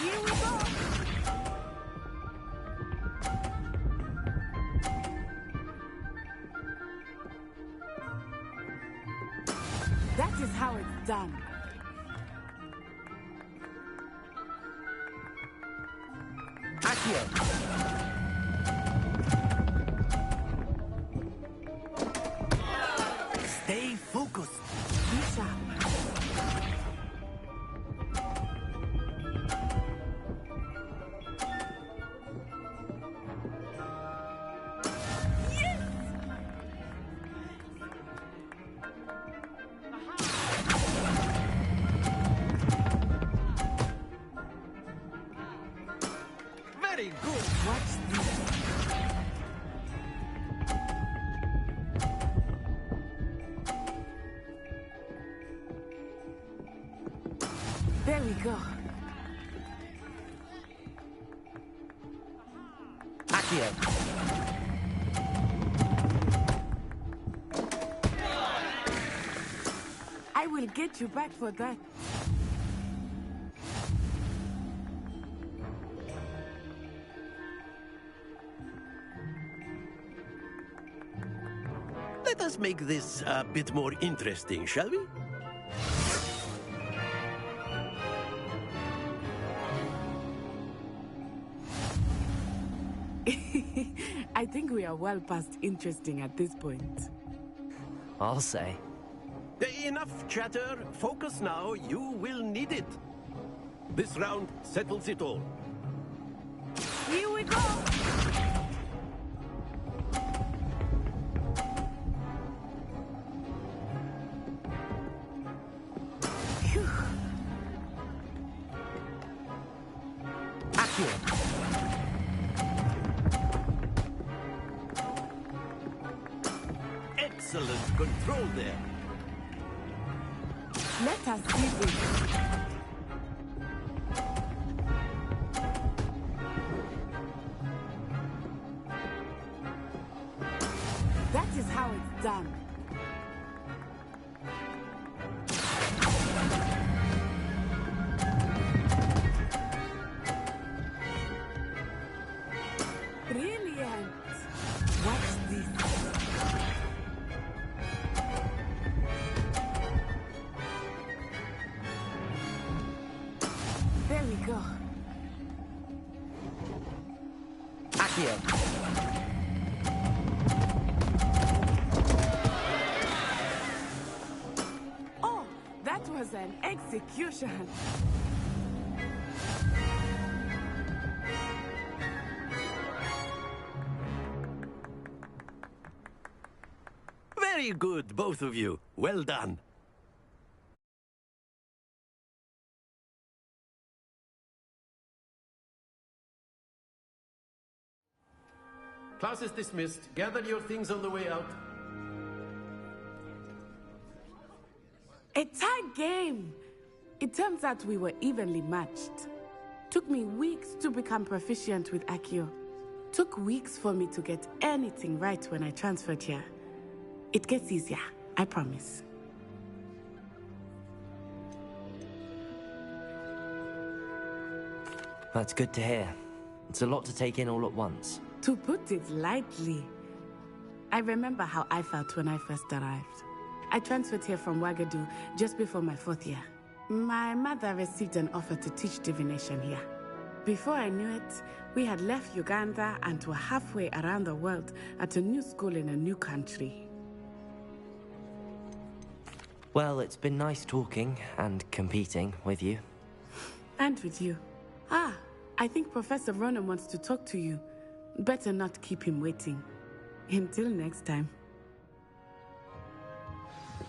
Here we go! That is how it's done. Accio! Stay focused. Misha. Very good. Watch this. There we go. Accio! I will get you back for that. Let us make this a bit more interesting, shall we? I think we are well past interesting at this point. I'll say. Enough chatter. Focus now. You will need it. This round settles it all. Here we go! Accio. Excellent control there. Let us see this. That is how it's done. Brilliant. Watch this. There we go. Accio. Oh, that was an execution. Very good, both of you. Well done. Class is dismissed. Gather your things on the way out. A tight game. It turns out we were evenly matched. Took me weeks to become proficient with Accio. Took weeks for me to get anything right when I transferred here. It gets easier, I promise. That's good to hear. It's a lot to take in all at once. To put it lightly, I remember how I felt when I first arrived. I transferred here from Wagadu just before my 4th year. My mother received an offer to teach divination here. Before I knew it, we had left Uganda and were halfway around the world at a new school in a new country. Well, it's been nice talking and competing with you. And with you. Ah, I think Professor Ronan wants to talk to you. Better not keep him waiting. Until next time.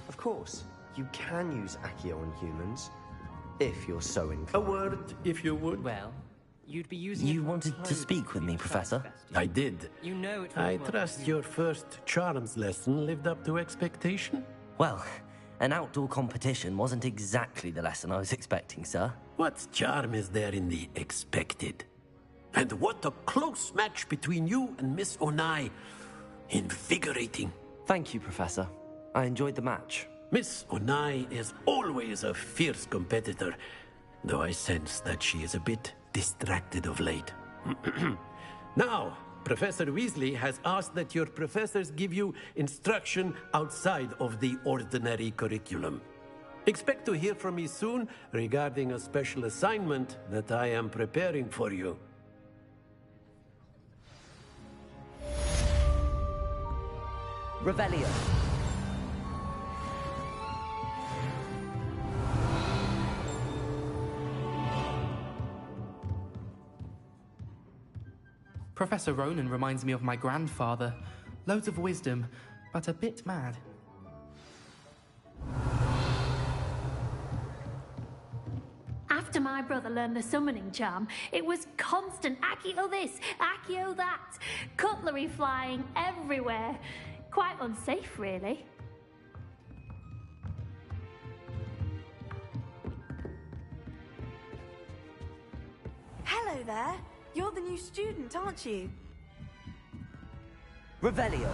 Of course, you can use Accio on humans, if you're so inclined. A word, if you would. Well, you'd be using You wanted to speak with me, Professor? I did. You know it. I trust your first charms lesson lived up to expectation? Well, an outdoor competition wasn't exactly the lesson I was expecting, sir. What charm is there in the expected? And what a close match between you and Miss Onai. Invigorating. Thank you, Professor. I enjoyed the match. Miss Onai is always a fierce competitor, though I sense that she is a bit distracted of late. Now, Professor Weasley has asked that your professors give you instruction outside of the ordinary curriculum. Expect to hear from me soon regarding a special assignment that I am preparing for you. Revelio. Professor Ronan reminds me of my grandfather. Loads of wisdom, but a bit mad. After my brother learned the summoning charm, it was constant Accio this, Accio that. Cutlery flying everywhere. Quite unsafe, really. Hello there. You're the new student, aren't you? Revelio.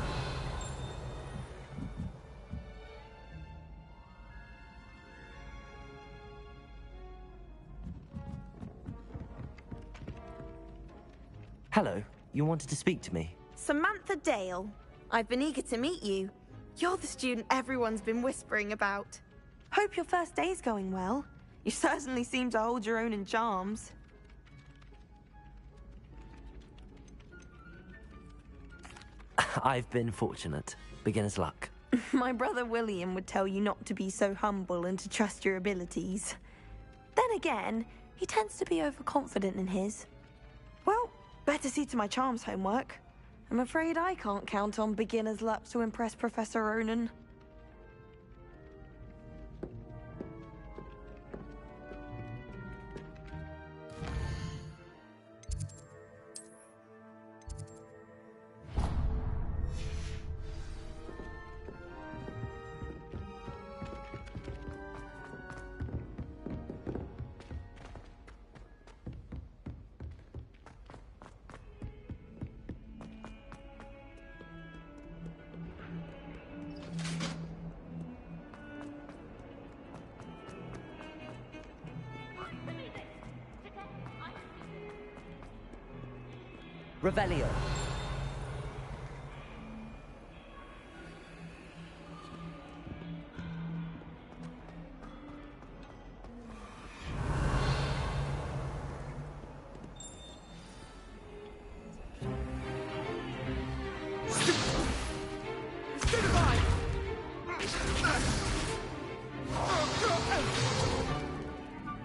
Hello. You wanted to speak to me? Samantha Dale. I've been eager to meet you. You're the student everyone's been whispering about. Hope your first day's going well. You certainly seem to hold your own in charms. I've been fortunate. Beginner's luck. My brother William would tell you not to be so humble and to trust your abilities. Then again, he tends to be overconfident in his. Well, better see to my charms homework. I'm afraid I can't count on beginner's luck to impress Professor Ronan. Revelio.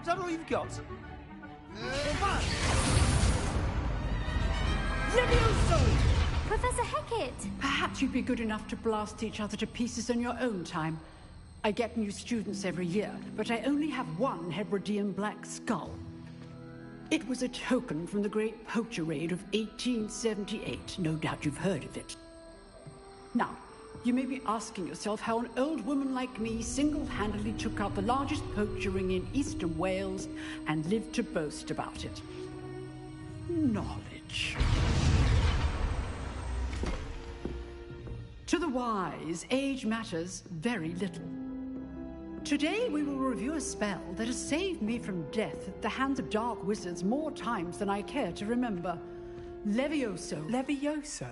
Is that all you've got? Levioso! Professor Hecat! Perhaps you'd be good enough to blast each other to pieces in your own time. I get new students every year, but I only have one Hebridean black skull. It was a token from the Great Poacher Raid of 1878. No doubt you've heard of it. Now, you may be asking yourself how an old woman like me single-handedly took out the largest poacher ring in eastern Wales and lived to boast about it. Knowledge. To the wise, age matters very little. Today we will review a spell that has saved me from death at the hands of dark wizards more times than I care to remember. Levioso. Levioso?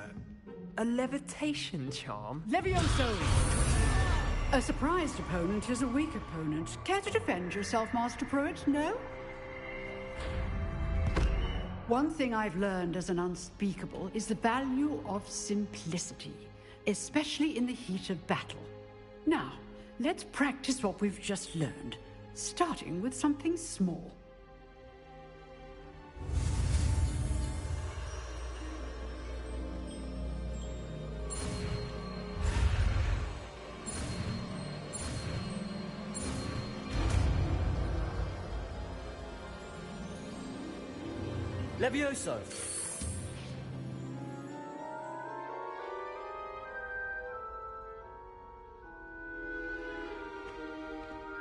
A levitation charm? Levioso! A surprised opponent is a weak opponent. Care to defend yourself, Master Pruitt? No? One thing I've learned as an unspeakable is the value of simplicity, especially in the heat of battle. Now, let's practice what we've just learned, starting with something small. Levioso!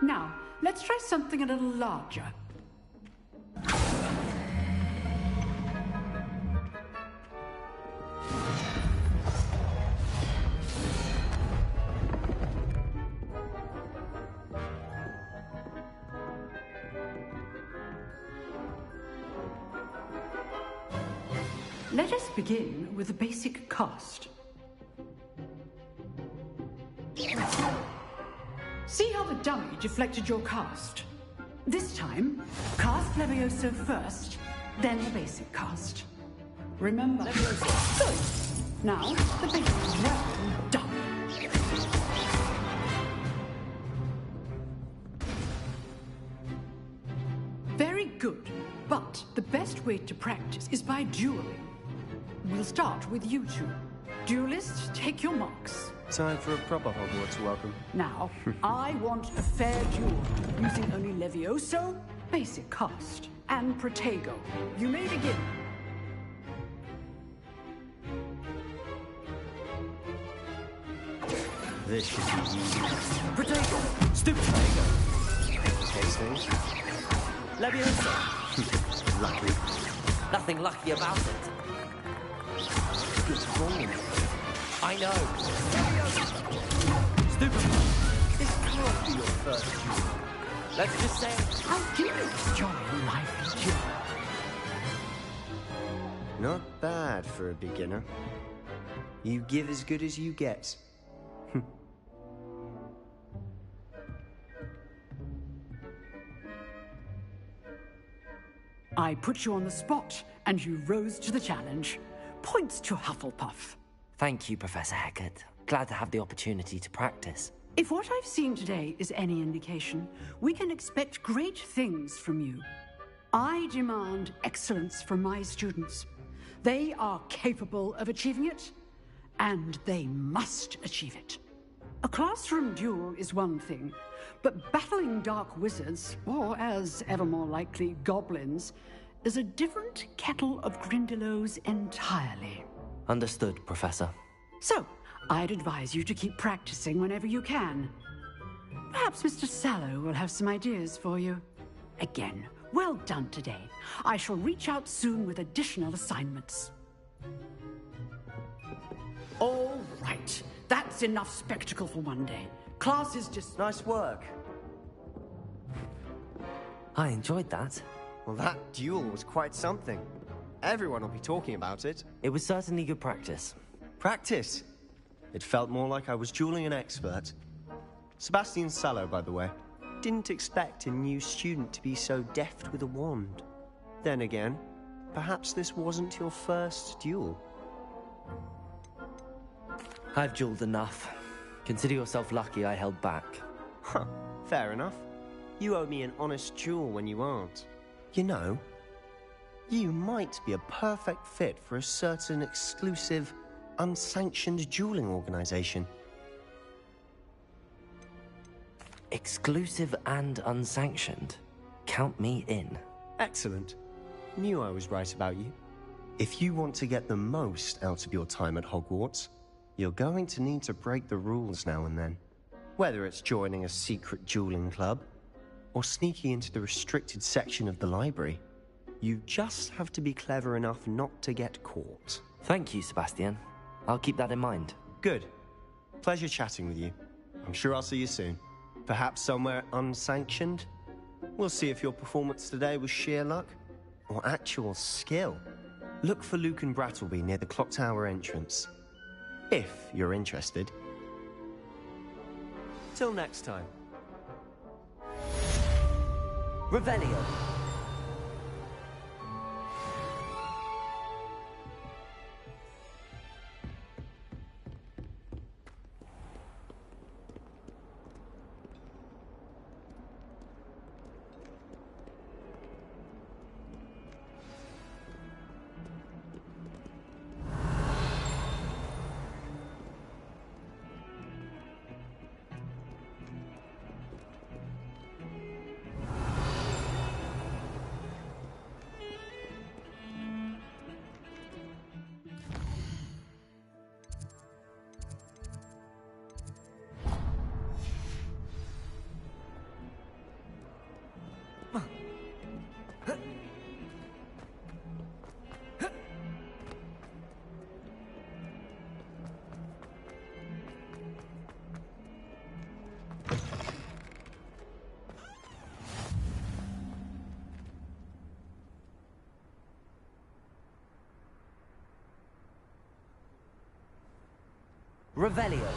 Now, let's try something a little larger. Let us begin with a basic cast. See how the dummy deflected your cast? This time, cast Levioso first, then the basic cast. Remember, Levioso. Good. Now, the basic weapon done. Very good, but the best way to practice is by dueling. We'll start with you two. Duelists, take your marks. Time for a proper Hogwarts welcome. Now, I want a fair duel, using only Levioso, basic cast, and Protego. You may begin. This should be easy. Protego! Stupid Protego! Hastings. Levioso! Lucky. Nothing lucky about it. What's wrong with it? I know. Stupid. This can't be your first duel. Let's just say... How do you enjoy life duel? Not bad for a beginner. You give as good as you get. I put you on the spot, and you rose to the challenge. Points to Hufflepuff. Thank you, Professor Hecat. Glad to have the opportunity to practice. If what I've seen today is any indication, we can expect great things from you. I demand excellence from my students. They are capable of achieving it, and they must achieve it. A classroom duel is one thing, but battling dark wizards, or as ever more likely, goblins, is a different kettle of Grindylows entirely. Understood, Professor. So, I'd advise you to keep practicing whenever you can. Perhaps Mr. Sallow will have some ideas for you. Again, well done today. I shall reach out soon with additional assignments. All right. That's enough spectacle for one day. Class is just... Nice work. I enjoyed that. Well, that duel was quite something. everyone will be talking about it. It was certainly good practice. Practice? It felt more like I was dueling an expert. Sebastian Sallow, by the way. Didn't expect a new student to be so deft with a wand. Then again, perhaps this wasn't your first duel. I've dueled enough. Consider yourself lucky I held back. Huh, fair enough. You owe me an honest duel when you aren't. You know, you might be a perfect fit for a certain exclusive, unsanctioned dueling organization. Exclusive and unsanctioned? Count me in. Excellent. Knew I was right about you. If you want to get the most out of your time at Hogwarts, you're going to need to break the rules now and then. Whether it's joining a secret dueling club, or sneaking into the restricted section of the library, you just have to be clever enough not to get caught. Thank you, Sebastian. I'll keep that in mind. Good. Pleasure chatting with you. I'm sure I'll see you soon. Perhaps somewhere unsanctioned? We'll see if your performance today was sheer luck, or actual skill. Look for Luke and Brattleby near the clock tower entrance. If you're interested. Till next time. Revelio. Revelio.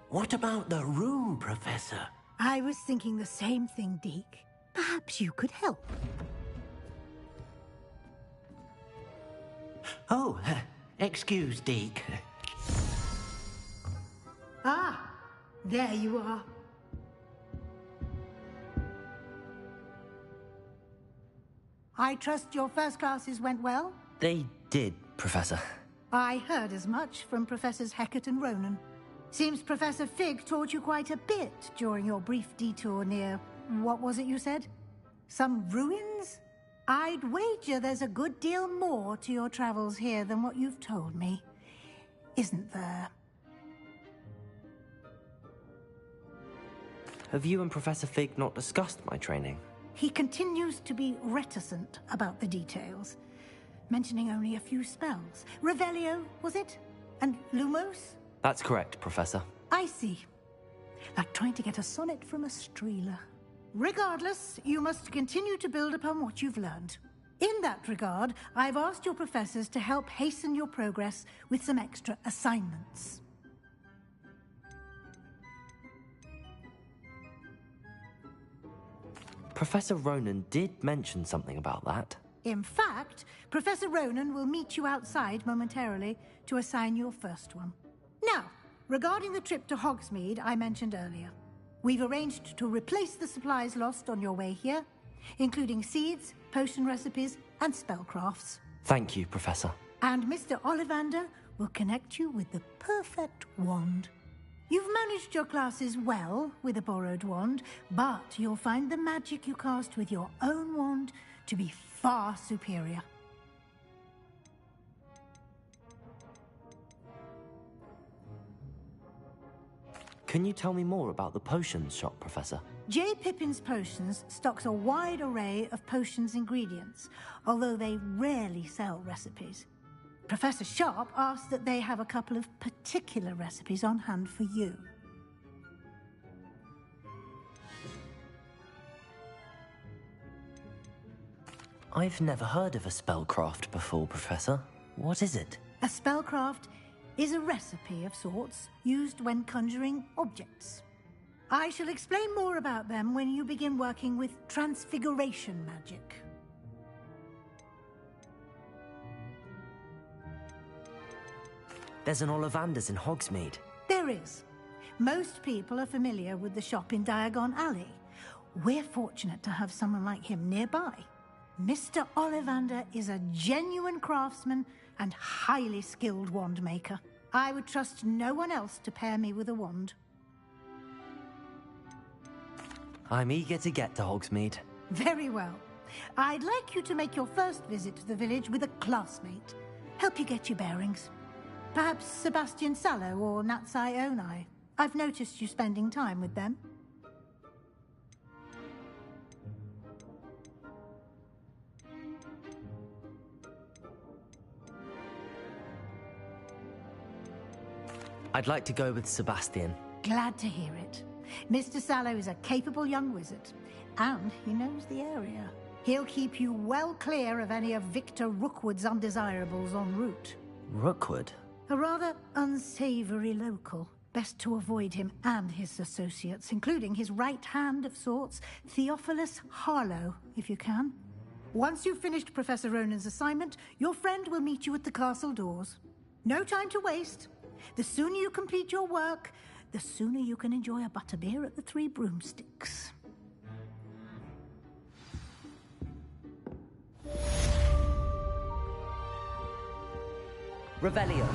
What about the room, Professor? I was thinking the same thing, Deke. Perhaps you could help. Oh, excuse, Deke. Ah, there you are. I trust your first classes went well? They did, Professor. I heard as much from Professors Hecat and Ronan. Seems Professor Fig taught you quite a bit during your brief detour near... what was it you said? Some ruins? I'd wager there's a good deal more to your travels here than what you've told me. Isn't there? Have you and Professor Fig not discussed my training? He continues to be reticent about the details, mentioning only a few spells. Revelio, was it? And Lumos? That's correct, Professor. I see. Like trying to get a sonnet from a streeler. Regardless, you must continue to build upon what you've learned. In that regard, I've asked your professors to help hasten your progress with some extra assignments. Professor Ronan did mention something about that. In fact, Professor Ronan will meet you outside momentarily to assign your first one. Now, regarding the trip to Hogsmeade I mentioned earlier, we've arranged to replace the supplies lost on your way here, including seeds, potion recipes, and spellcrafts. Thank you, Professor. And Mr. Ollivander will connect you with the perfect wand. You've managed your classes well with a borrowed wand, but you'll find the magic you cast with your own wand to be far superior. Can you tell me more about the potions shop, Professor? J. Pippin's Potions stocks a wide array of potions ingredients, although they rarely sell recipes. Professor Sharp asked that they have a couple of particular recipes on hand for you. I've never heard of a spellcraft before, Professor. What is it? A spellcraft is a recipe of sorts used when conjuring objects. I shall explain more about them when you begin working with transfiguration magic. There's an Ollivander's in Hogsmeade. There is. Most people are familiar with the shop in Diagon Alley. We're fortunate to have someone like him nearby. Mr. Ollivander is a genuine craftsman and highly skilled wand maker. I would trust no one else to pair me with a wand. I'm eager to get to Hogsmeade. Very well. I'd like you to make your first visit to the village with a classmate. Help you get your bearings. Perhaps Sebastian Sallow or Natsai Onai. I've noticed you spending time with them. I'd like to go with Sebastian. Glad to hear it. Mr. Sallow is a capable young wizard, and he knows the area. He'll keep you well clear of any of Victor Rookwood's undesirables en route. Rookwood? A rather unsavory local. Best to avoid him and his associates, including his right hand of sorts, Theophilus Harlow, if you can. Once you've finished Professor Ronan's assignment, your friend will meet you at the castle doors. No time to waste. The sooner you complete your work, the sooner you can enjoy a butterbeer at the Three Broomsticks. Revelio.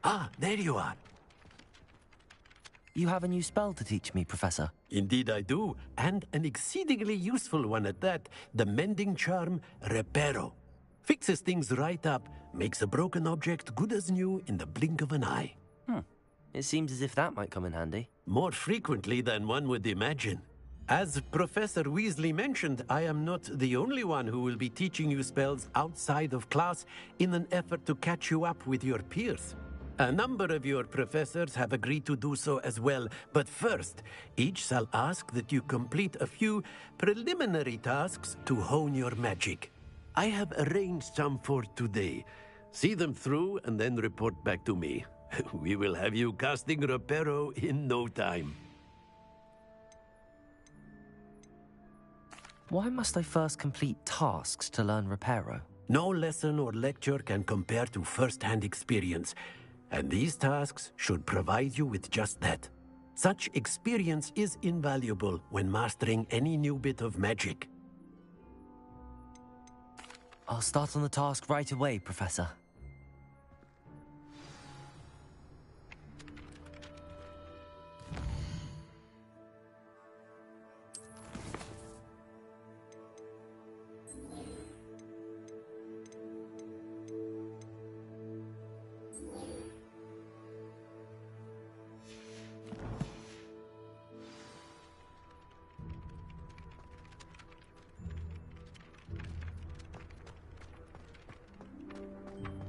Ah, there you are. You have a new spell to teach me, Professor. Indeed I do, and an exceedingly useful one at that. The mending charm, Reparo. Fixes things right up, makes a broken object good as new in the blink of an eye. It seems as if that might come in handy. More frequently than one would imagine. As Professor Weasley mentioned, I am not the only one who will be teaching you spells outside of class in an effort to catch you up with your peers. A number of your professors have agreed to do so as well, but first, each shall ask that you complete a few preliminary tasks to hone your magic. I have arranged some for today. See them through and then report back to me. We will have you casting Reparo in no time. Why must I first complete tasks to learn Reparo? No lesson or lecture can compare to first-hand experience, and these tasks should provide you with just that. Such experience is invaluable when mastering any new bit of magic. I'll start on the task right away, Professor.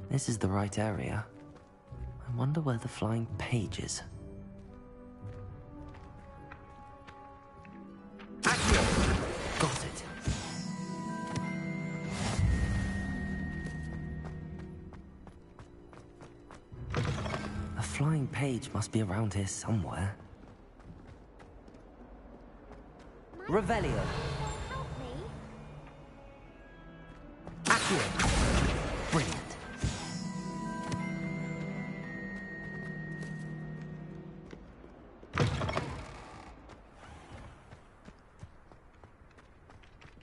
This is the right area. I wonder where the flying page is. Got it. A flying page must be around here somewhere. Revelio. Accio. Brilliant.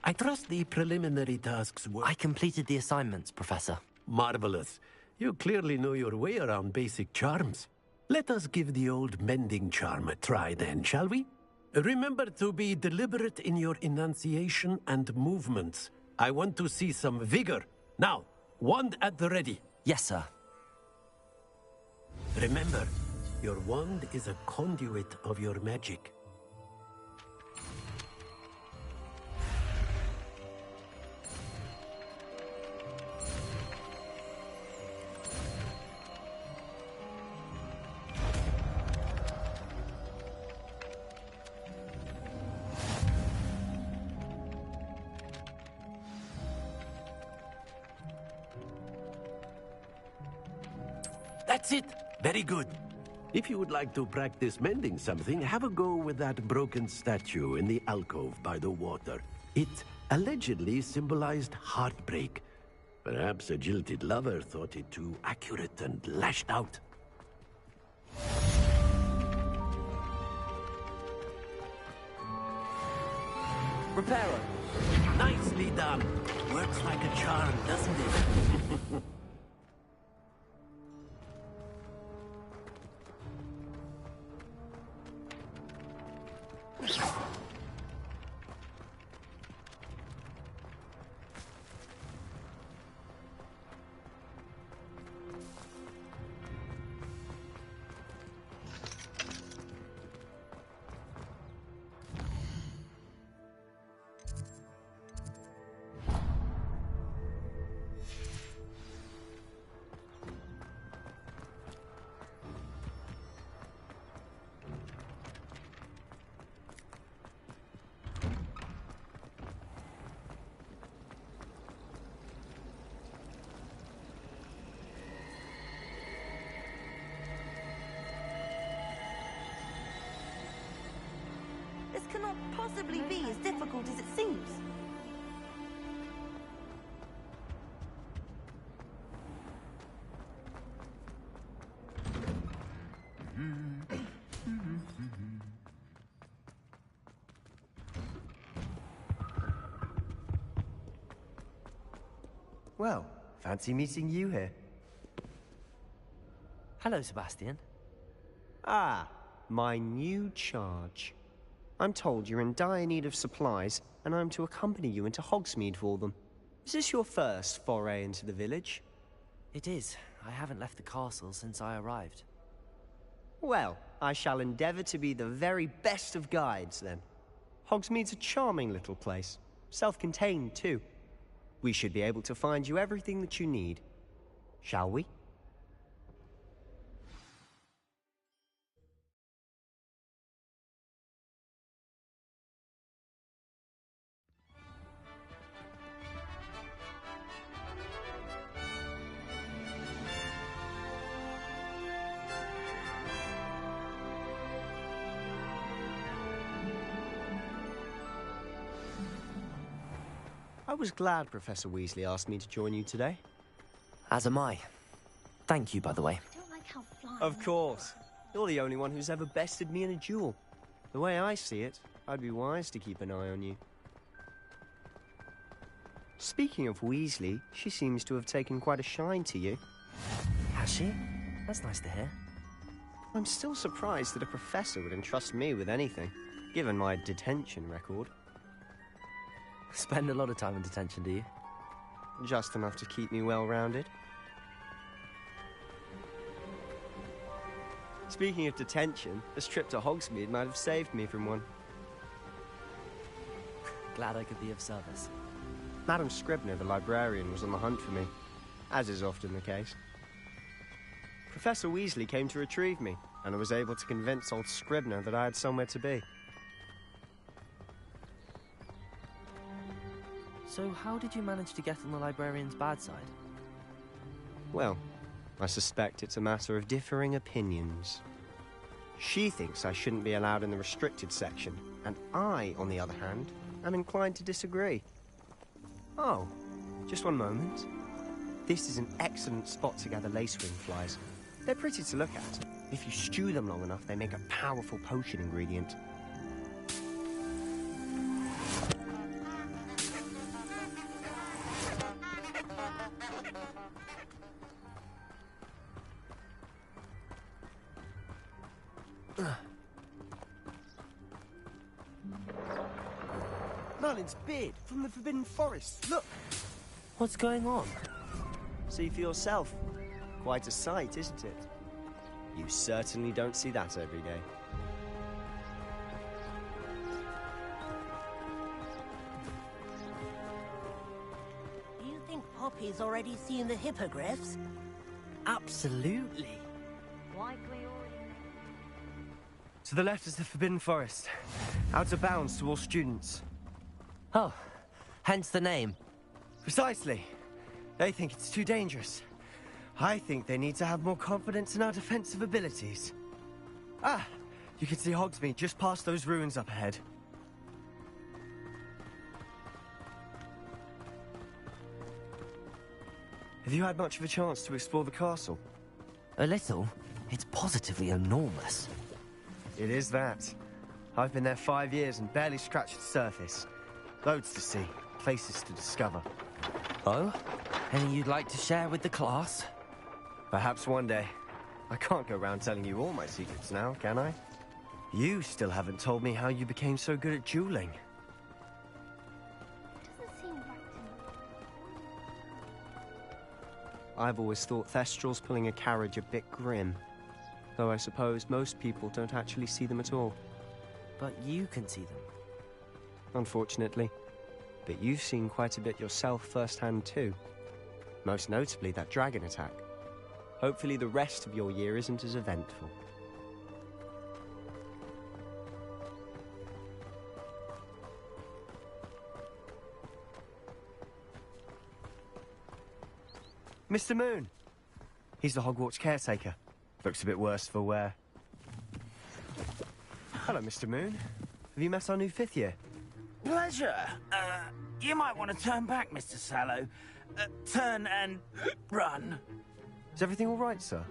I trust the preliminary tasks were... I completed the assignments, Professor. Marvelous. You clearly know your way around basic charms. Let us give the old mending charm a try then, shall we? Remember to be deliberate in your enunciation and movements. I want to see some vigor. Now, wand at the ready. Yes, sir. Remember, your wand is a conduit of your magic. That's it! Very good. If you would like to practice mending something, have a go with that broken statue in the alcove by the water. It allegedly symbolized heartbreak. Perhaps a jilted lover thought it too accurate and lashed out. Reparo! Nicely done! Works like a charm, doesn't it? This cannot possibly be as difficult as it seems. Well, fancy meeting you here. Hello, Sebastian. Ah, my new charge. I'm told you're in dire need of supplies, and I'm to accompany you into Hogsmeade for them. Is this your first foray into the village? It is. I haven't left the castle since I arrived. Well, I shall endeavor to be the very best of guides, then. Hogsmeade's a charming little place. Self-contained, too. We should be able to find you everything that you need. Shall we? I was glad Professor Weasley asked me to join you today. As am I. Thank you, by the way. Of course. You're the only one who's ever bested me in a duel. The way I see it, I'd be wise to keep an eye on you. Speaking of Weasley, she seems to have taken quite a shine to you. Has she? That's nice to hear. I'm still surprised that a professor would entrust me with anything, given my detention record. Spend a lot of time in detention, do you? Just enough to keep me well-rounded. Speaking of detention, this trip to Hogsmeade might have saved me from one. Glad I could be of service. Madam Scribner, the librarian, was on the hunt for me, as is often the case. Professor Weasley came to retrieve me, and I was able to convince old Scribner that I had somewhere to be. So how did you manage to get on the librarian's bad side? Well, I suspect it's a matter of differing opinions. She thinks I shouldn't be allowed in the restricted section, and I, on the other hand, am inclined to disagree. Oh, just one moment. This is an excellent spot to gather lacewing flies. They're pretty to look at. If you stew them long enough, they make a powerful potion ingredient. Merlin's beard from the Forbidden Forest. Look! What's going on? See for yourself. Quite a sight, isn't it? You certainly don't see that every day. Do you think Poppy's already seen the hippogriffs? Absolutely. Likely already. To the left is the Forbidden Forest. Out of bounds to all students. Oh, hence the name. Precisely. They think it's too dangerous. I think they need to have more confidence in our defensive abilities. Ah, you can see Hogsmeade just past those ruins up ahead. Have you had much of a chance to explore the castle? A little. It's positively enormous. It is that. I've been there 5 years and barely scratched the surface. Loads to see, places to discover. Oh? Any you'd like to share with the class? Perhaps one day. I can't go around telling you all my secrets now, can I? You still haven't told me how you became so good at dueling. Doesn't seem right to me. I've always thought Thestrals pulling a carriage a bit grim. Though I suppose most people don't actually see them at all. But you can see them. Unfortunately. But you've seen quite a bit yourself firsthand too. Most notably that dragon attack. Hopefully the rest of your year isn't as eventful. Mr. Moon! He's the Hogwarts caretaker. Looks a bit worse for wear. Hello, Mr. Moon. Have you met our new 5th year? Pleasure. You might want to turn back, Mr. Sallow. Turn and run. Is everything all right, sir?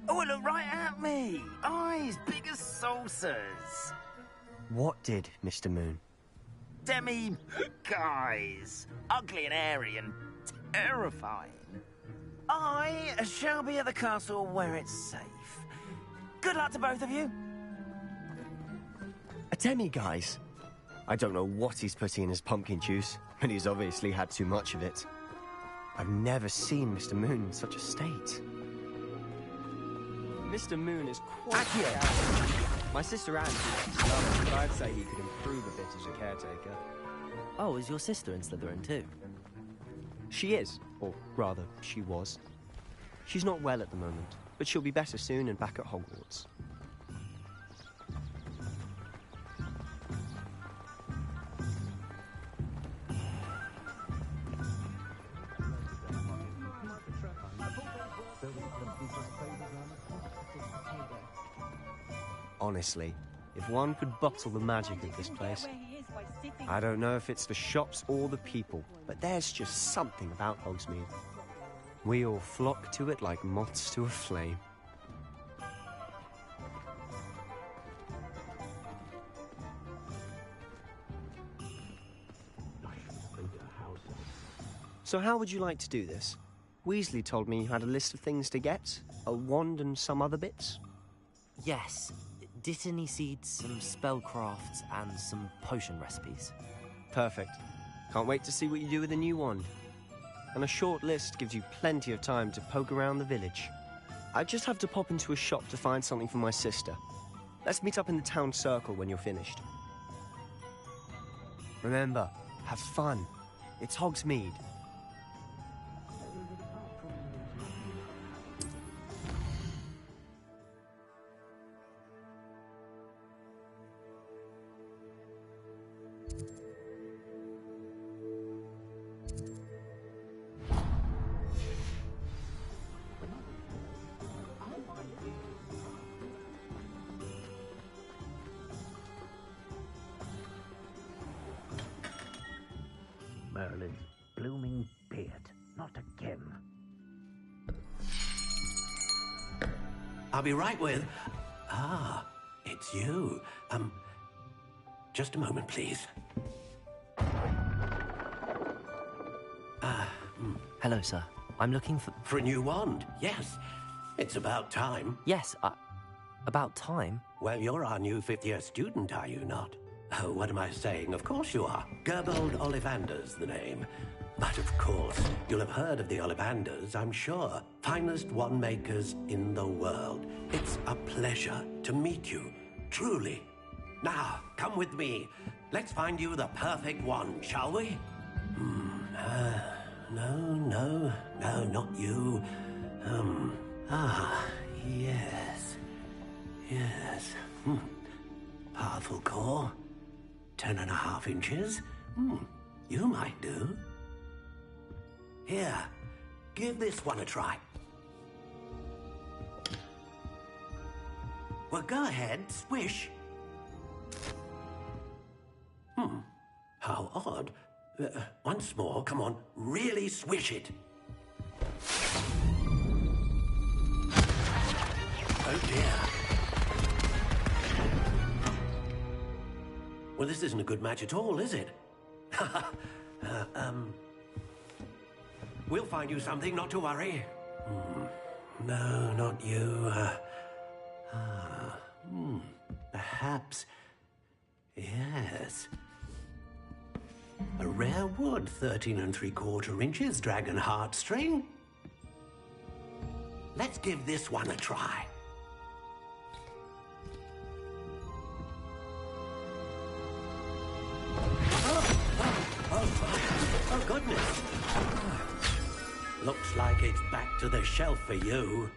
Oh, look right at me. Eyes big as saucers. What did, Mr. Moon? Guys. Ugly and hairy and terrifying. I shall be at the castle where it's safe. Good luck to both of you. A demi-guise? I don't know what he's putting in his pumpkin juice, but he's obviously had too much of it. I've never seen Mr. Moon in such a state. Mr. Moon is quite... My sister Anne loves him, but I'd say he could improve a bit as a caretaker. Oh, is your sister in Slytherin too? She is, or rather, she was. She's not well at the moment, but she'll be better soon and back at Hogwarts. Honestly, if one could bottle the magic of this place... I don't know if it's the shops or the people, but there's just something about Hogsmeade. We all flock to it like moths to a flame. So how would you like to do this? Weasley told me you had a list of things to get, a wand and some other bits. Yes. Dittany seeds, some spellcrafts, and some potion recipes. Perfect. Can't wait to see what you do with the new wand. And a short list gives you plenty of time to poke around the village. I just have to pop into a shop to find something for my sister. Let's meet up in the town circle when you're finished. Remember, have fun. It's Hogsmeade. Merlin's blooming beard. Not again. I'll be right with... Ah, it's you. Just a moment, please. Hello, sir. I'm looking for... For a new wand, yes. It's about time. Yes, about time? Well, you're our new 5th-year student, are you not? Oh, what am I saying? Of course you are. Gerbold Ollivander's the name. But of course, you'll have heard of the Ollivanders, I'm sure. Finest wand makers in the world. It's a pleasure to meet you, truly. Now, come with me. Let's find you the perfect wand, shall we? No, not you. Yes. Yes. Powerful core. 10.5 inches. You might do. Here, give this one a try. Well, go ahead, swish. How odd. Once more, come on, really swish it. Oh dear. Well, this isn't a good match at all, is it? We'll find you something, not to worry. No, not you. Perhaps. Yes. A rare wood, 13 3/4 inches, dragon heartstring. Let's give this one a try. Oh, goodness. Looks like it's back to the shelf for you.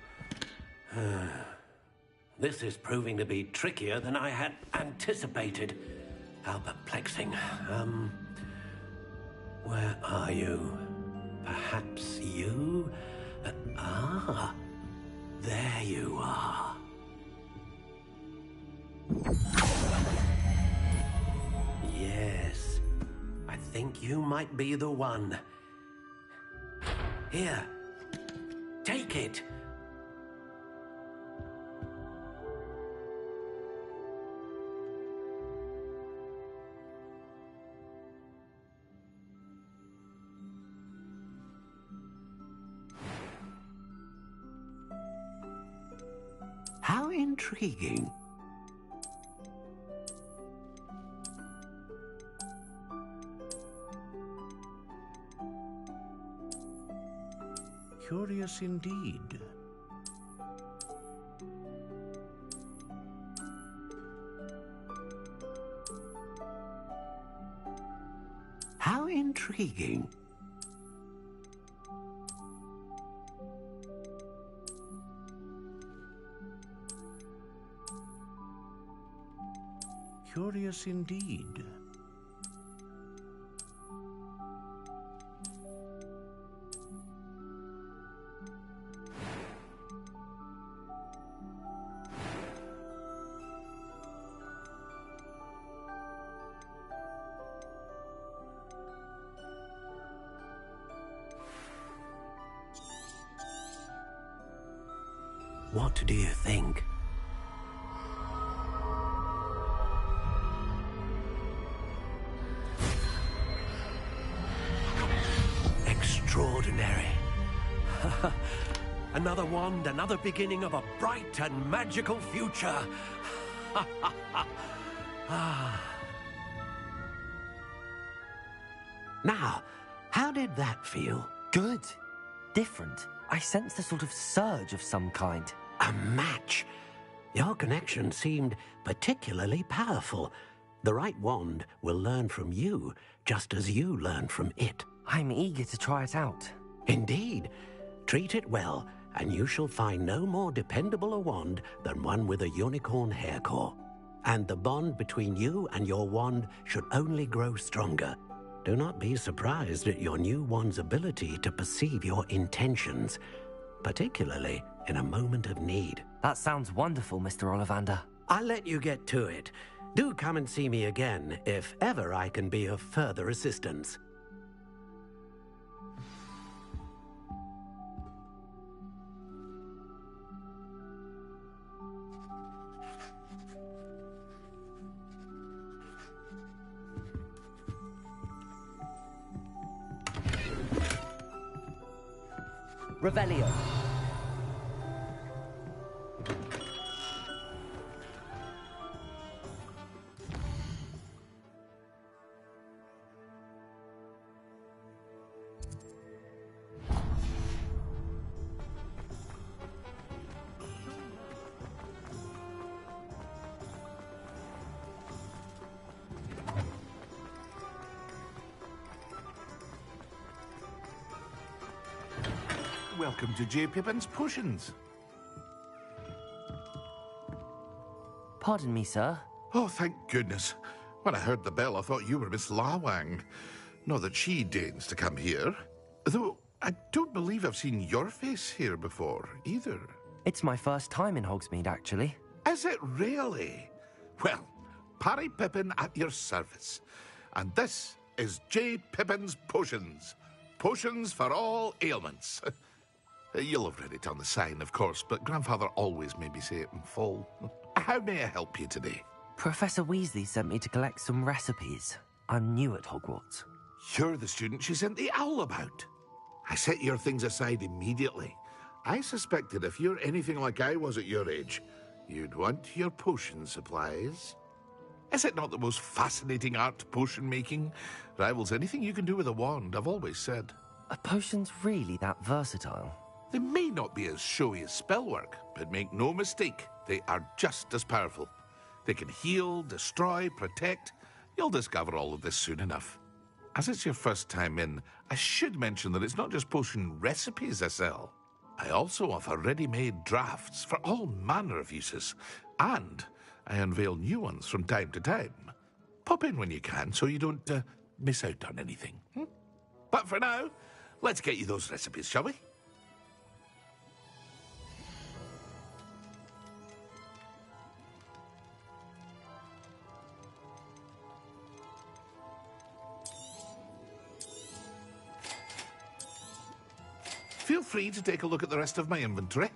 This is proving to be trickier than I had anticipated. How perplexing. Where are you? Perhaps you? There you are. Yes, I think you might be the one. Here, take it. How intriguing. Curious indeed. How intriguing. Curious indeed. What do you think? Extraordinary. Another wand, another beginning of a bright and magical future. Now, how did that feel? Good. Different. I sensed a sort of surge of some kind. A match. Your connection seemed particularly powerful. The right wand will learn from you, just as you learn from it. I'm eager to try it out. Indeed. Treat it well, and you shall find no more dependable a wand than one with a unicorn hair core. And the bond between you and your wand should only grow stronger. Do not be surprised at your new wand's ability to perceive your intentions, particularly in a moment of need. That sounds wonderful, Mr. Ollivander. I'll let you get to it. Do come and see me again if ever I can be of further assistance. Revelio. welcome to J. Pippin's Potions. Pardon me, sir. Oh, thank goodness. When I heard the bell, I thought you were Miss Lawang. Not that she deigns to come here. Though, I don't believe I've seen your face here before, either. It's my first time in Hogsmeade, actually. Is it really? Well, Parry Pippin at your service. And this is J. Pippin's Potions. Potions for all ailments. You'll have read it on the sign, of course, but Grandfather always made me say it in full. How may I help you today? Professor Weasley sent me to collect some recipes. I'm new at Hogwarts. You're the student she sent the owl about. I set your things aside immediately. I suspected if you're anything like I was at your age, you'd want your potion supplies. Is it not the most fascinating art, potion making? Rivals anything you can do with a wand, I've always said. Are potions really that versatile? They may not be as showy as spellwork, but make no mistake, they are just as powerful. They can heal, destroy, protect. You'll discover all of this soon enough. As it's your first time in, I should mention that it's not just potion recipes I sell. I also offer ready-made drafts for all manner of uses, and I unveil new ones from time to time. Pop in when you can so you don't miss out on anything. But for now, let's get you those recipes, shall we? Feel free to take a look at the rest of my inventory,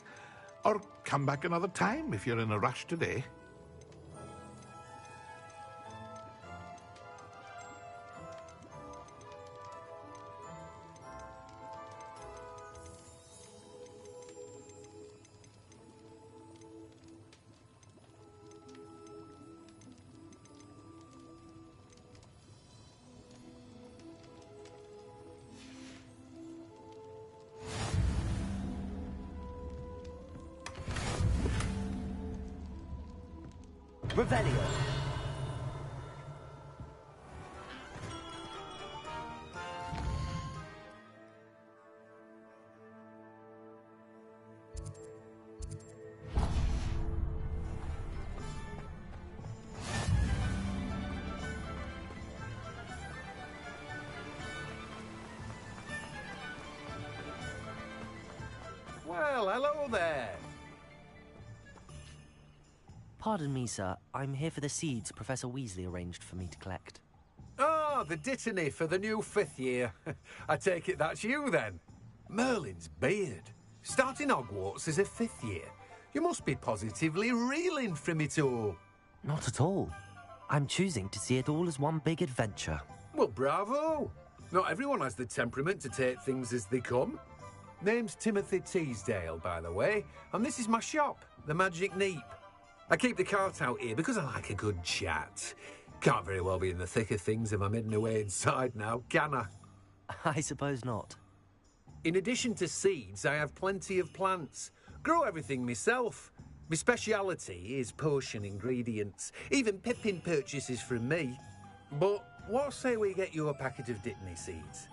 or come back another time if you're in a rush today. Revelio. Well, hello there. Pardon me, sir. I'm here for the seeds Professor Weasley arranged for me to collect. Ah, the dittany for the new 5th year. I take it that's you, then. Merlin's beard. Starting Hogwarts as a 5th year. You must be positively reeling from it all. Not at all. I'm choosing to see it all as one big adventure. Well, bravo. Not everyone has the temperament to take things as they come. Name's Timothy Teasdale, by the way, and this is my shop, the Magic Neep. I keep the cart out here because I like a good chat. Can't very well be in the thick of things if I'm hidden away inside now, can I? I suppose not. In addition to seeds, I have plenty of plants. Grow everything myself. My speciality is potion ingredients. Even Pippin purchases from me. But what say we get you a packet of Dittany seeds?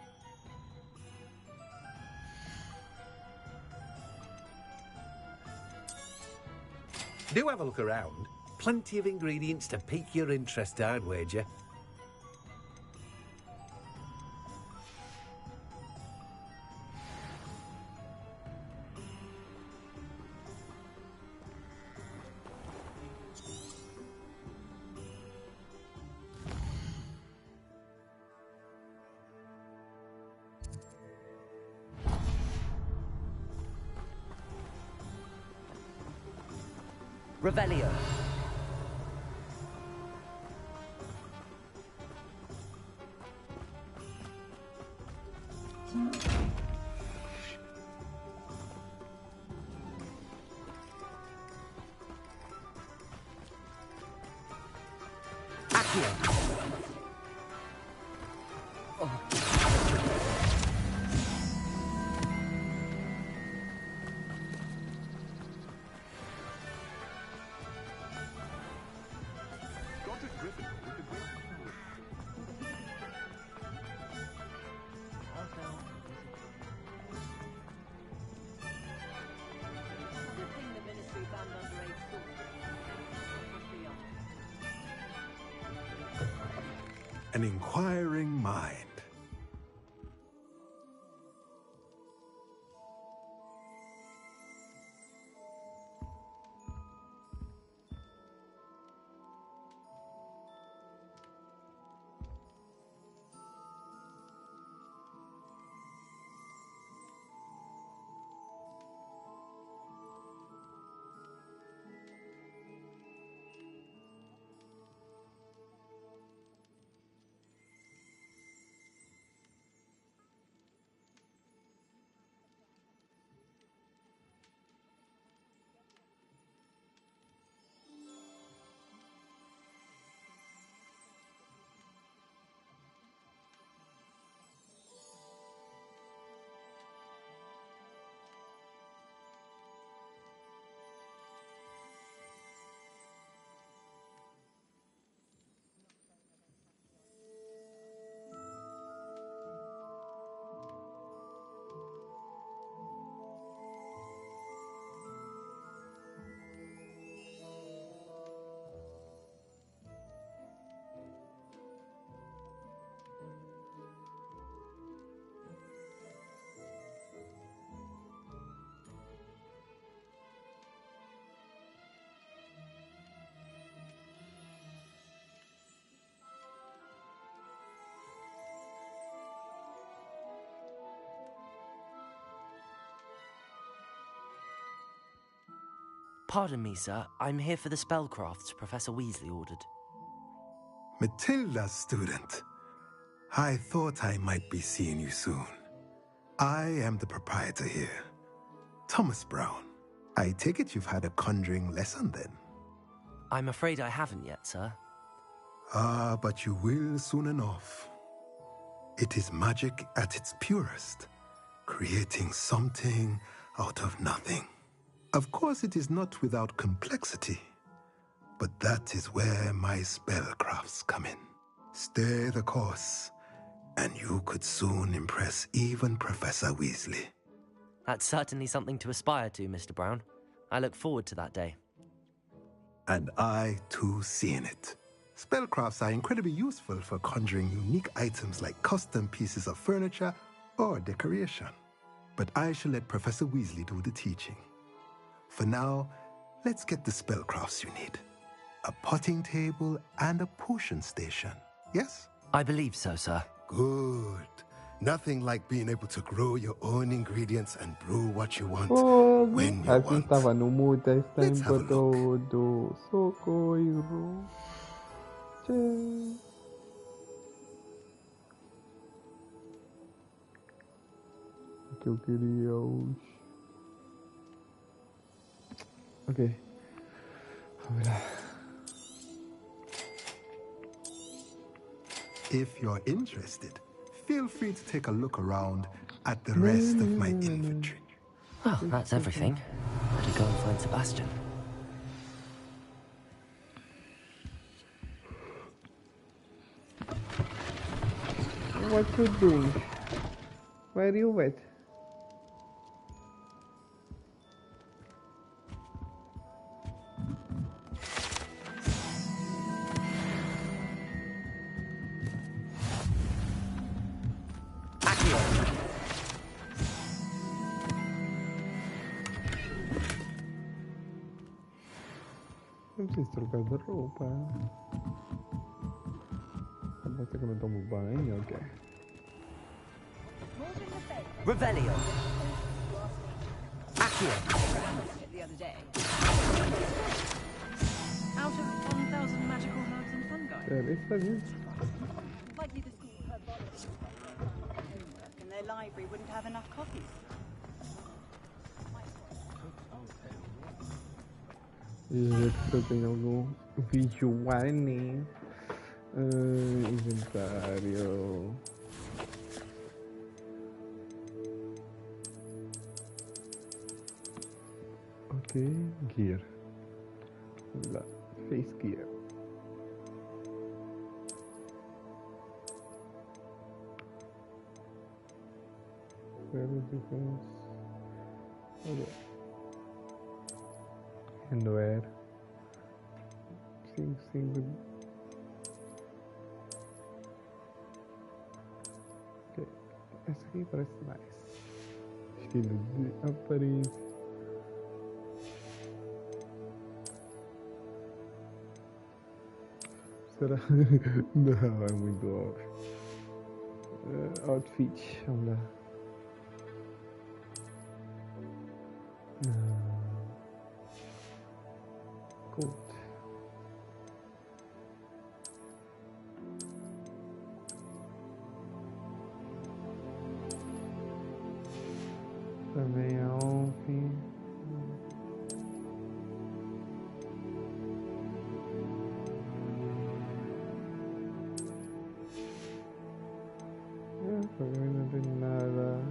Do have a look around. Plenty of ingredients to pique your interest, I'd wager. Revelio. an inquiring mind. Pardon me, sir. I'm here for the spellcrafts Professor Weasley ordered. Matilda's student. I thought I might be seeing you soon. I am the proprietor here, Thomas Brown. I take it you've had a conjuring lesson then? I'm afraid I haven't yet, sir. Ah, but you will soon enough. It is magic at its purest, creating something out of nothing. Of course, it is not without complexity, but that is where my spellcrafts come in. Stay the course, and you could soon impress even Professor Weasley. That's certainly something to aspire to, Mr. Brown. I look forward to that day. And I, too, seeing it. Spellcrafts are incredibly useful for conjuring unique items like custom pieces of furniture or decoration. But I shall let Professor Weasley do the teaching. For now, let's get the spellcrafts you need. A potting table and a potion station, yes? I believe so, sir. Good. Nothing like being able to grow your own ingredients and brew what you want when you Assim want. estava no mood, está Let's have a todo. Socorro. Tchê. O que eu queria hoje. Ok. Vamos lá. If you're interested, feel free to take a look around at the rest of my inventory. Well, that's everything. Better go and find Sebastian. What you doing? Where you at? Não preciso trocar de roupa. Basta que eu não tomo banho, ok. Revelio. Accio. The other day. Out of 1,000 magical herbs and fungi. Pera, isso faz isso. Likely the school herbology homework and their library wouldn't have enough copies. Já que tem algum vídeo one, inventário. Ok, gear. Vamos lá, face gear. Olha. Handwear 5. Essa aqui parece nice. Estilo de aparência. Será? Não, é muito óbvio. Outfit, vamos lá. Coat. Também é ontem. Também não tem nada.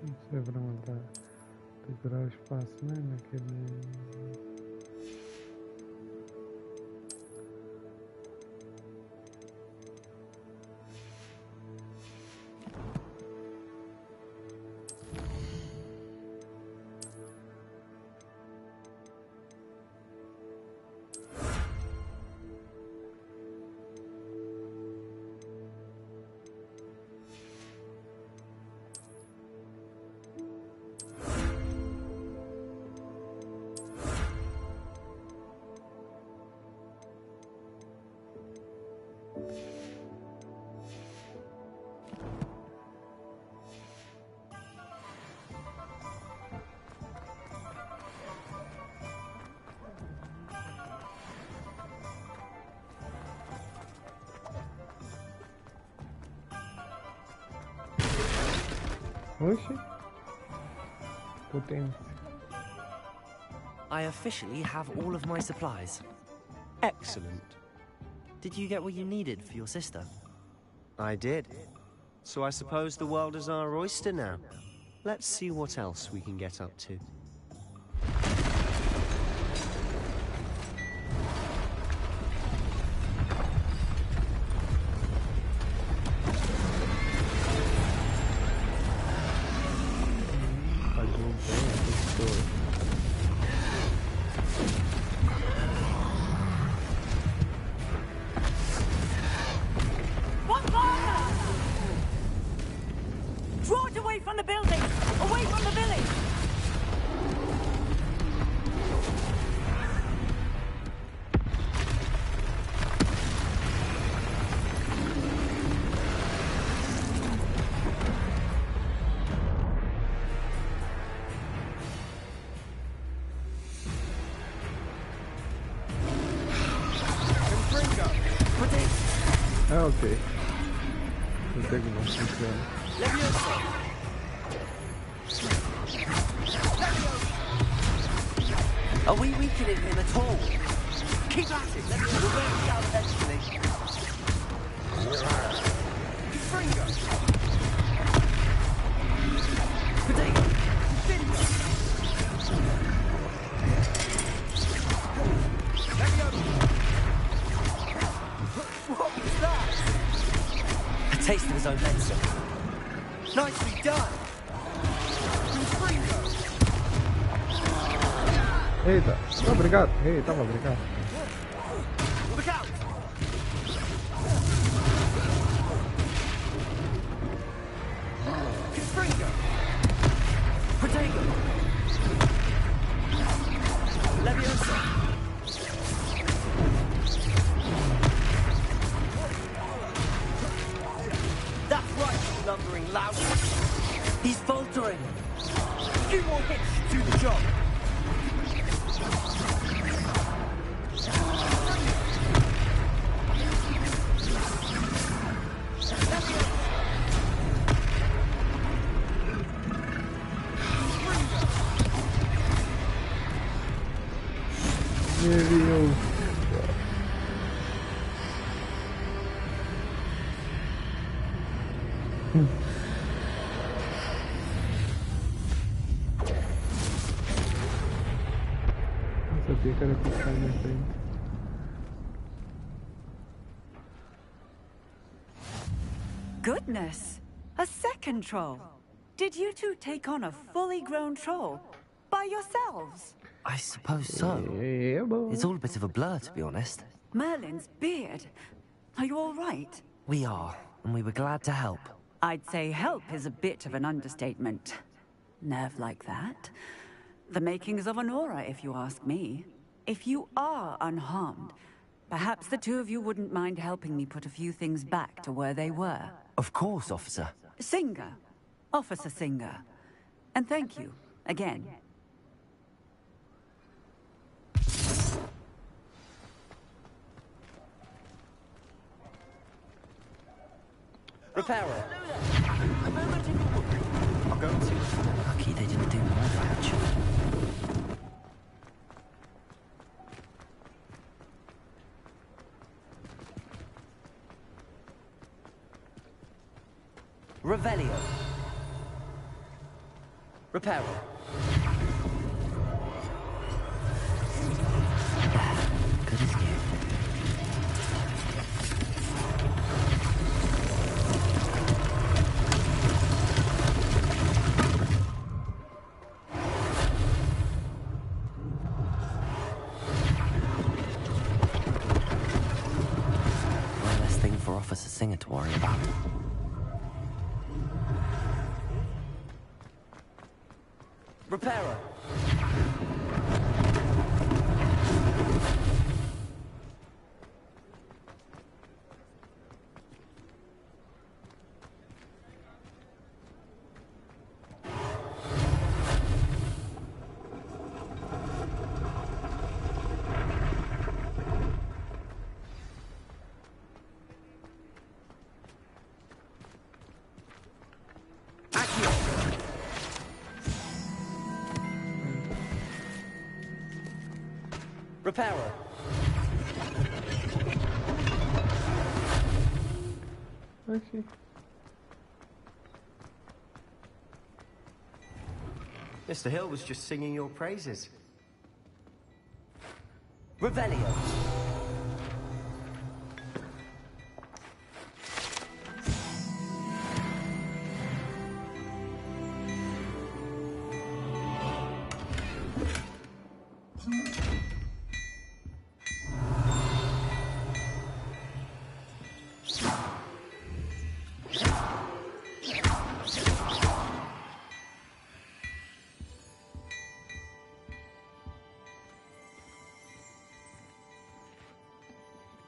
Não sei para mandar decorar o espaço, né? Naquele. Oxi. Potência. I officially have all of my supplies. Excellent. Did you get what you needed for your sister? I did. So I suppose the world is our oyster now. Let's see what else we can get up to. Draw it away from the building! Away from the village! Ah, ok. Não sei como funciona. Are we weakening him at all? Keep at it. We'll burn him down eventually. Fringo. Potato. Fringo. What was that? A taste of his own medicine. Nicely done. Fringo. Eita, obrigado. Eita, obrigado. Look out! Fringo. Potato. Leviosa. That's right, you lumbering lout. He's faltering. A few more hits to do the job. Meu Deus. Não sabia que era ficar na frente. goodness! A second troll. Did you two take on a fully grown troll? By yourselves? I suppose so. It's all a bit of a blur, to be honest. Merlin's beard. Are you all right? We are, and we were glad to help. I'd say help is a bit of an understatement. Nerve like that. The makings of an aura, if you ask me. If you are unharmed, perhaps the two of you wouldn't mind helping me put a few things back to where they were. Of course, officer. Singer. Officer Singer. And thank you, again. Repairer. I'll go and see. Lucky they didn't do more damage. Revelio. Repairer. Good as new. One less thing for Officer Singer to worry about. Repairer. Repairer. Okay. Mr. Hill was just singing your praises. Revelio.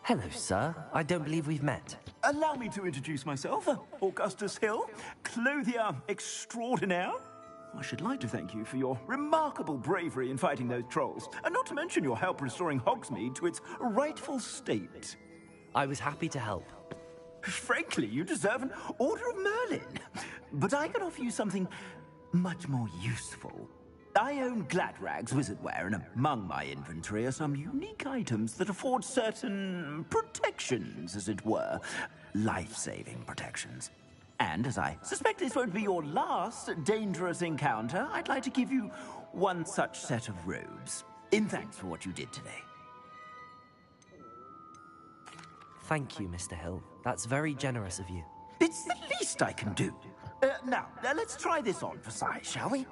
Hello, sir. I don't believe we've met. Allow me to introduce myself, Augustus Hill, clothier extraordinaire. I should like to thank you for your remarkable bravery in fighting those trolls, and not to mention your help restoring Hogsmeade to its rightful state. I was happy to help. Frankly, you deserve an Order of Merlin. But I can offer you something much more useful. I own Gladrag's wizardware, and among my inventory are some unique items that afford certain protections, as it were. Life-saving protections. And as I suspect this won't be your last dangerous encounter, I'd like to give you one such set of robes, in thanks for what you did today. Thank you, Mr. Hill. That's very generous of you. It's the least I can do. Now, let's try this on for size, shall we?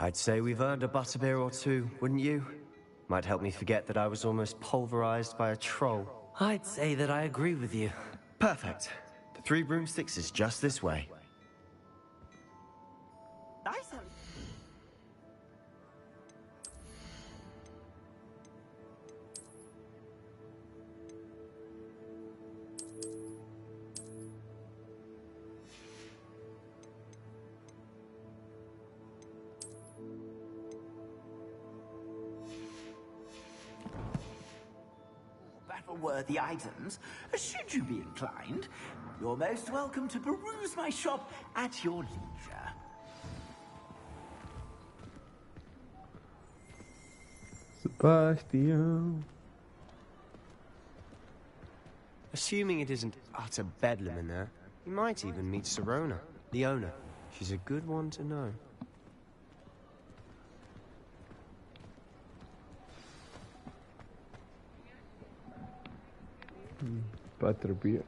I'd say we've earned a butterbeer or two, wouldn't you? Might help me forget that I was almost pulverized by a troll. I'd say that I agree with you. Perfect. The Three Broomsticks is just this way. Nice. Battle-worthy items, should you be inclined. You're most welcome to peruse my shop at your leisure. Sebastian. Assuming it isn't utter bedlam in there, you might even meet Sirona, the owner. She's a good one to know. Butterbeer.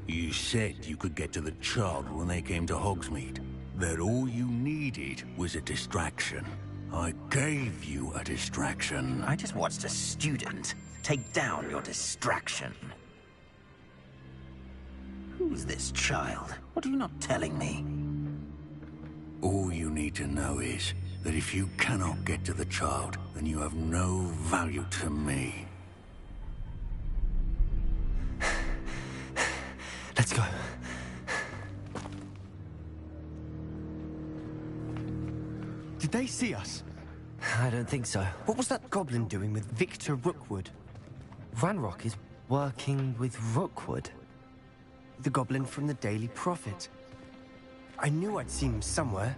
You said you could get to the child when they came to Hogsmeade. That all you needed was a distraction. I gave you a distraction. I just watched a student take down your distraction. Who's this child? What are you not telling me? All you need to know is that if you cannot get to the child, then you have no value to me. Let's go. Did they see us? I don't think so. What was that goblin doing with Victor Rookwood? Ranrock is working with Rookwood. The goblin from the Daily Prophet. I knew I'd seen him somewhere.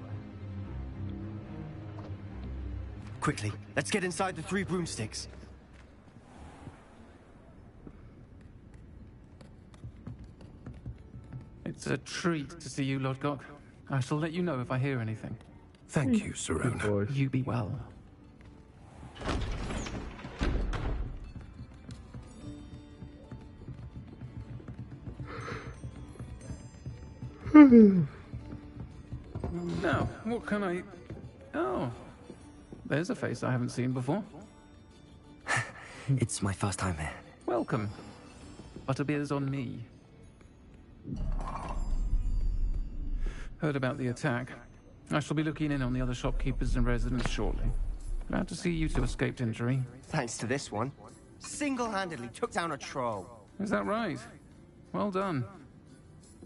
Quickly, let's get inside the Three Broomsticks. It's a treat to see you, Lodgok. I shall let you know if I hear anything. Thank you, Sirona. You be well. Now, what can I... Oh, there's a face I haven't seen before. It's my first time here. Welcome. Butterbeer's on me. Heard about the attack. I shall be looking in on the other shopkeepers and residents shortly. Glad to see you two escaped injury. Thanks to this one. Single-handedly took down a troll. Is that right? Well done.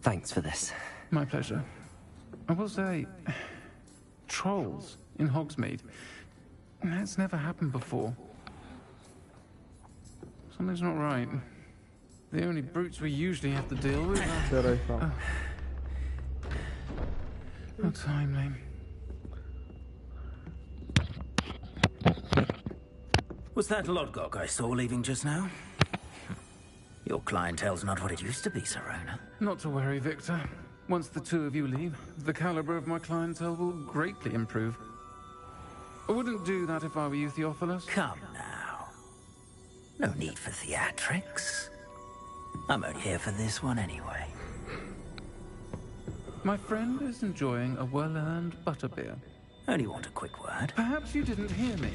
Thanks for this. My pleasure. I will say, trolls in Hogsmeade. That's never happened before. Something's not right. The only brutes we usually have to deal with are... How timely. Was that Lodgok I saw leaving just now? Your clientele's not what it used to be, Sirona. Not to worry, Victor. Once the two of you leave, the caliber of my clientele will greatly improve. I wouldn't do that if I were you, Theophilus. Come now. No need for theatrics. I'm only here for this one anyway. My friend is enjoying a well-earned butterbeer. Only want a quick word. Perhaps you didn't hear me.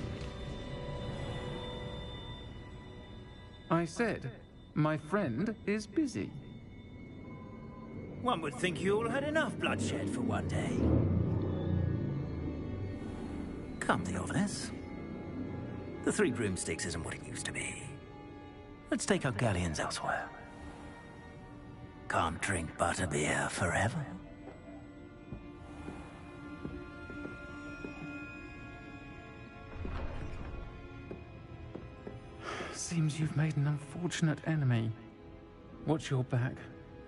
I said, my friend is busy. One would think you all had enough bloodshed for one day. Come, Theophilus. The Three Broomsticks isn't what it used to be. Let's take our galleons elsewhere. Can't drink butterbeer forever. Seems you've made an unfortunate enemy. Watch your back.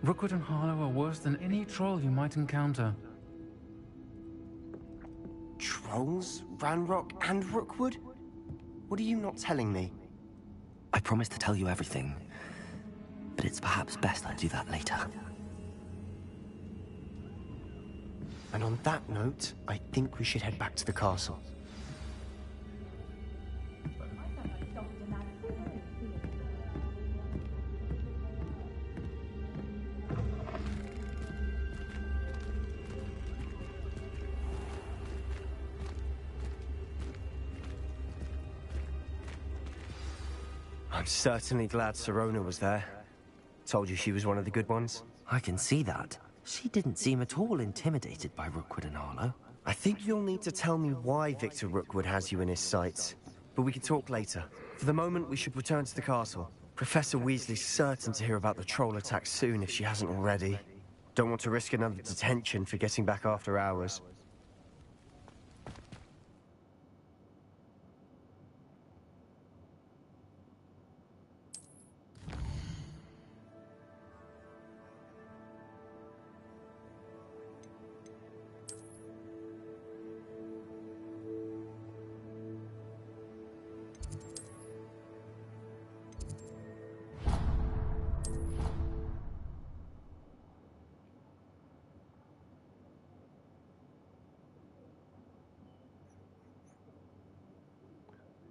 Rookwood and Harlow are worse than any troll you might encounter. Trolls? Ranrock and Rookwood? What are you not telling me? I promised to tell you everything, but it's perhaps best I do that later. And on that note, I think we should head back to the castle. I'm certainly glad Sirona was there. Told you she was one of the good ones. I can see that. She didn't seem at all intimidated by Rookwood and Arlo. I think you'll need to tell me why Victor Rookwood has you in his sights. But we can talk later. For the moment, we should return to the castle. Professor Weasley's certain to hear about the troll attack soon if she hasn't already. Don't want to risk another detention for getting back after hours.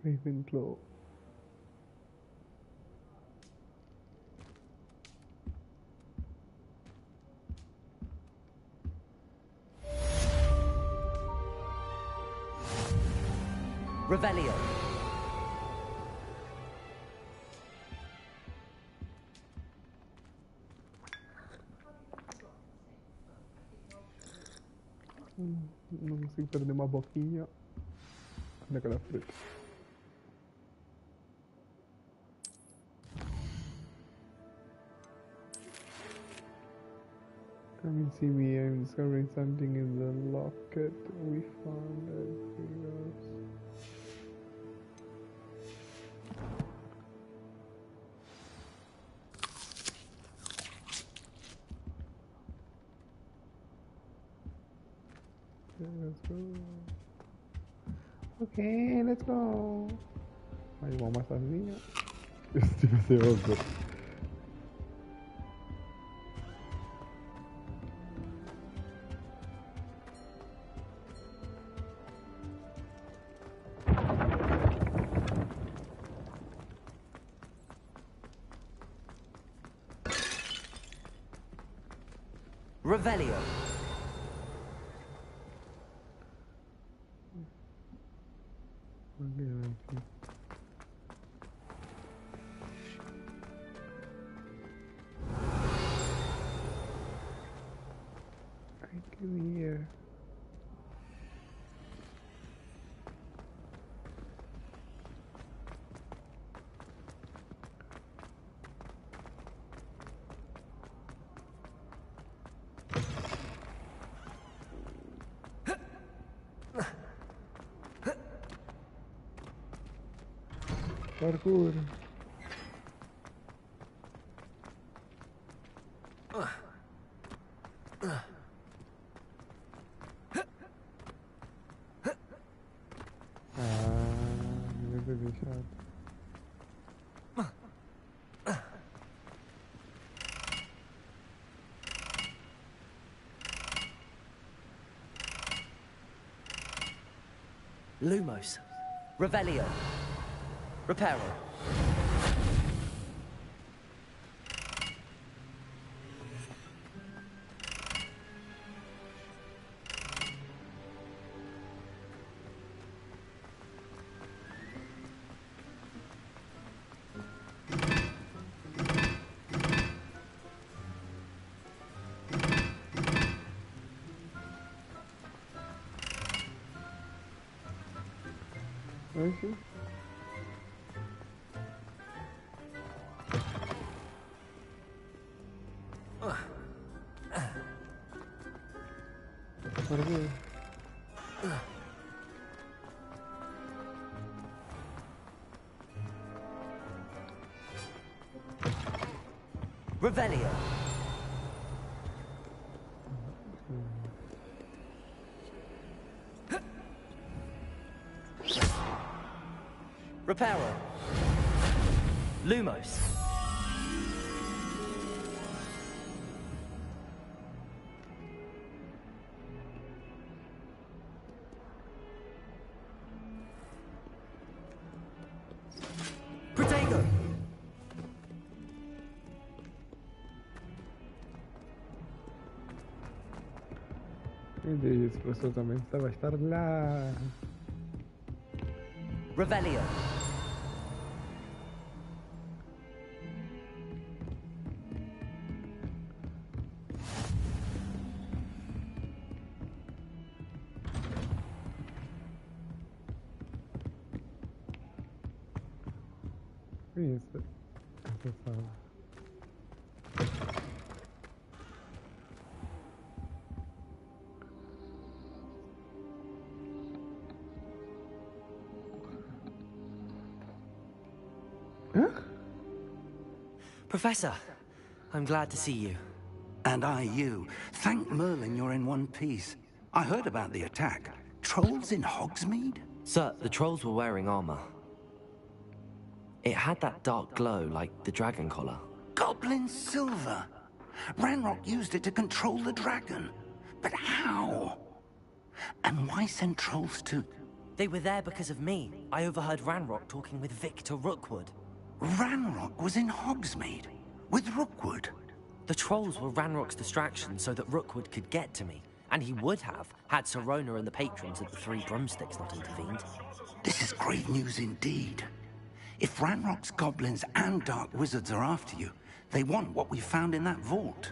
Ravenclaw. Revelio. Não consigo perder uma boquinha naquela frente. Come and see me, I'm discovering something in the locket we found at Bruxo. Let's go. Okay, let's go. Aí uma maçãzinha. Este vai ser Hogwarts. Revelio. Thank you here. Parkour. Devia ter deixado. Lumos. Revelio. Reparo. Thank you. Parkour. Revelio. Reparo. Lumos. Protego. Meu Deus, esse professor também estava a estar lá. Revelio. is it? That's all. Professor, I'm glad to see you. And I you. Thank Merlin you're in one piece. I heard about the attack. Trolls in Hogsmeade? Sir, the trolls were wearing armor. It had that dark glow like the dragon collar. Goblin silver. Ranrock used it to control the dragon. But how? And why send trolls to... They were there because of me. I overheard Ranrock talking with Victor Rookwood. Ranrock was in Hogsmeade? With Rookwood? The trolls were Ranrock's distraction so that Rookwood could get to me. And he would have, had Sirona and the patrons at the Three Broomsticks not intervened. This is great news indeed. If Ranrock's goblins and dark wizards are after you, they want what we found in that vault.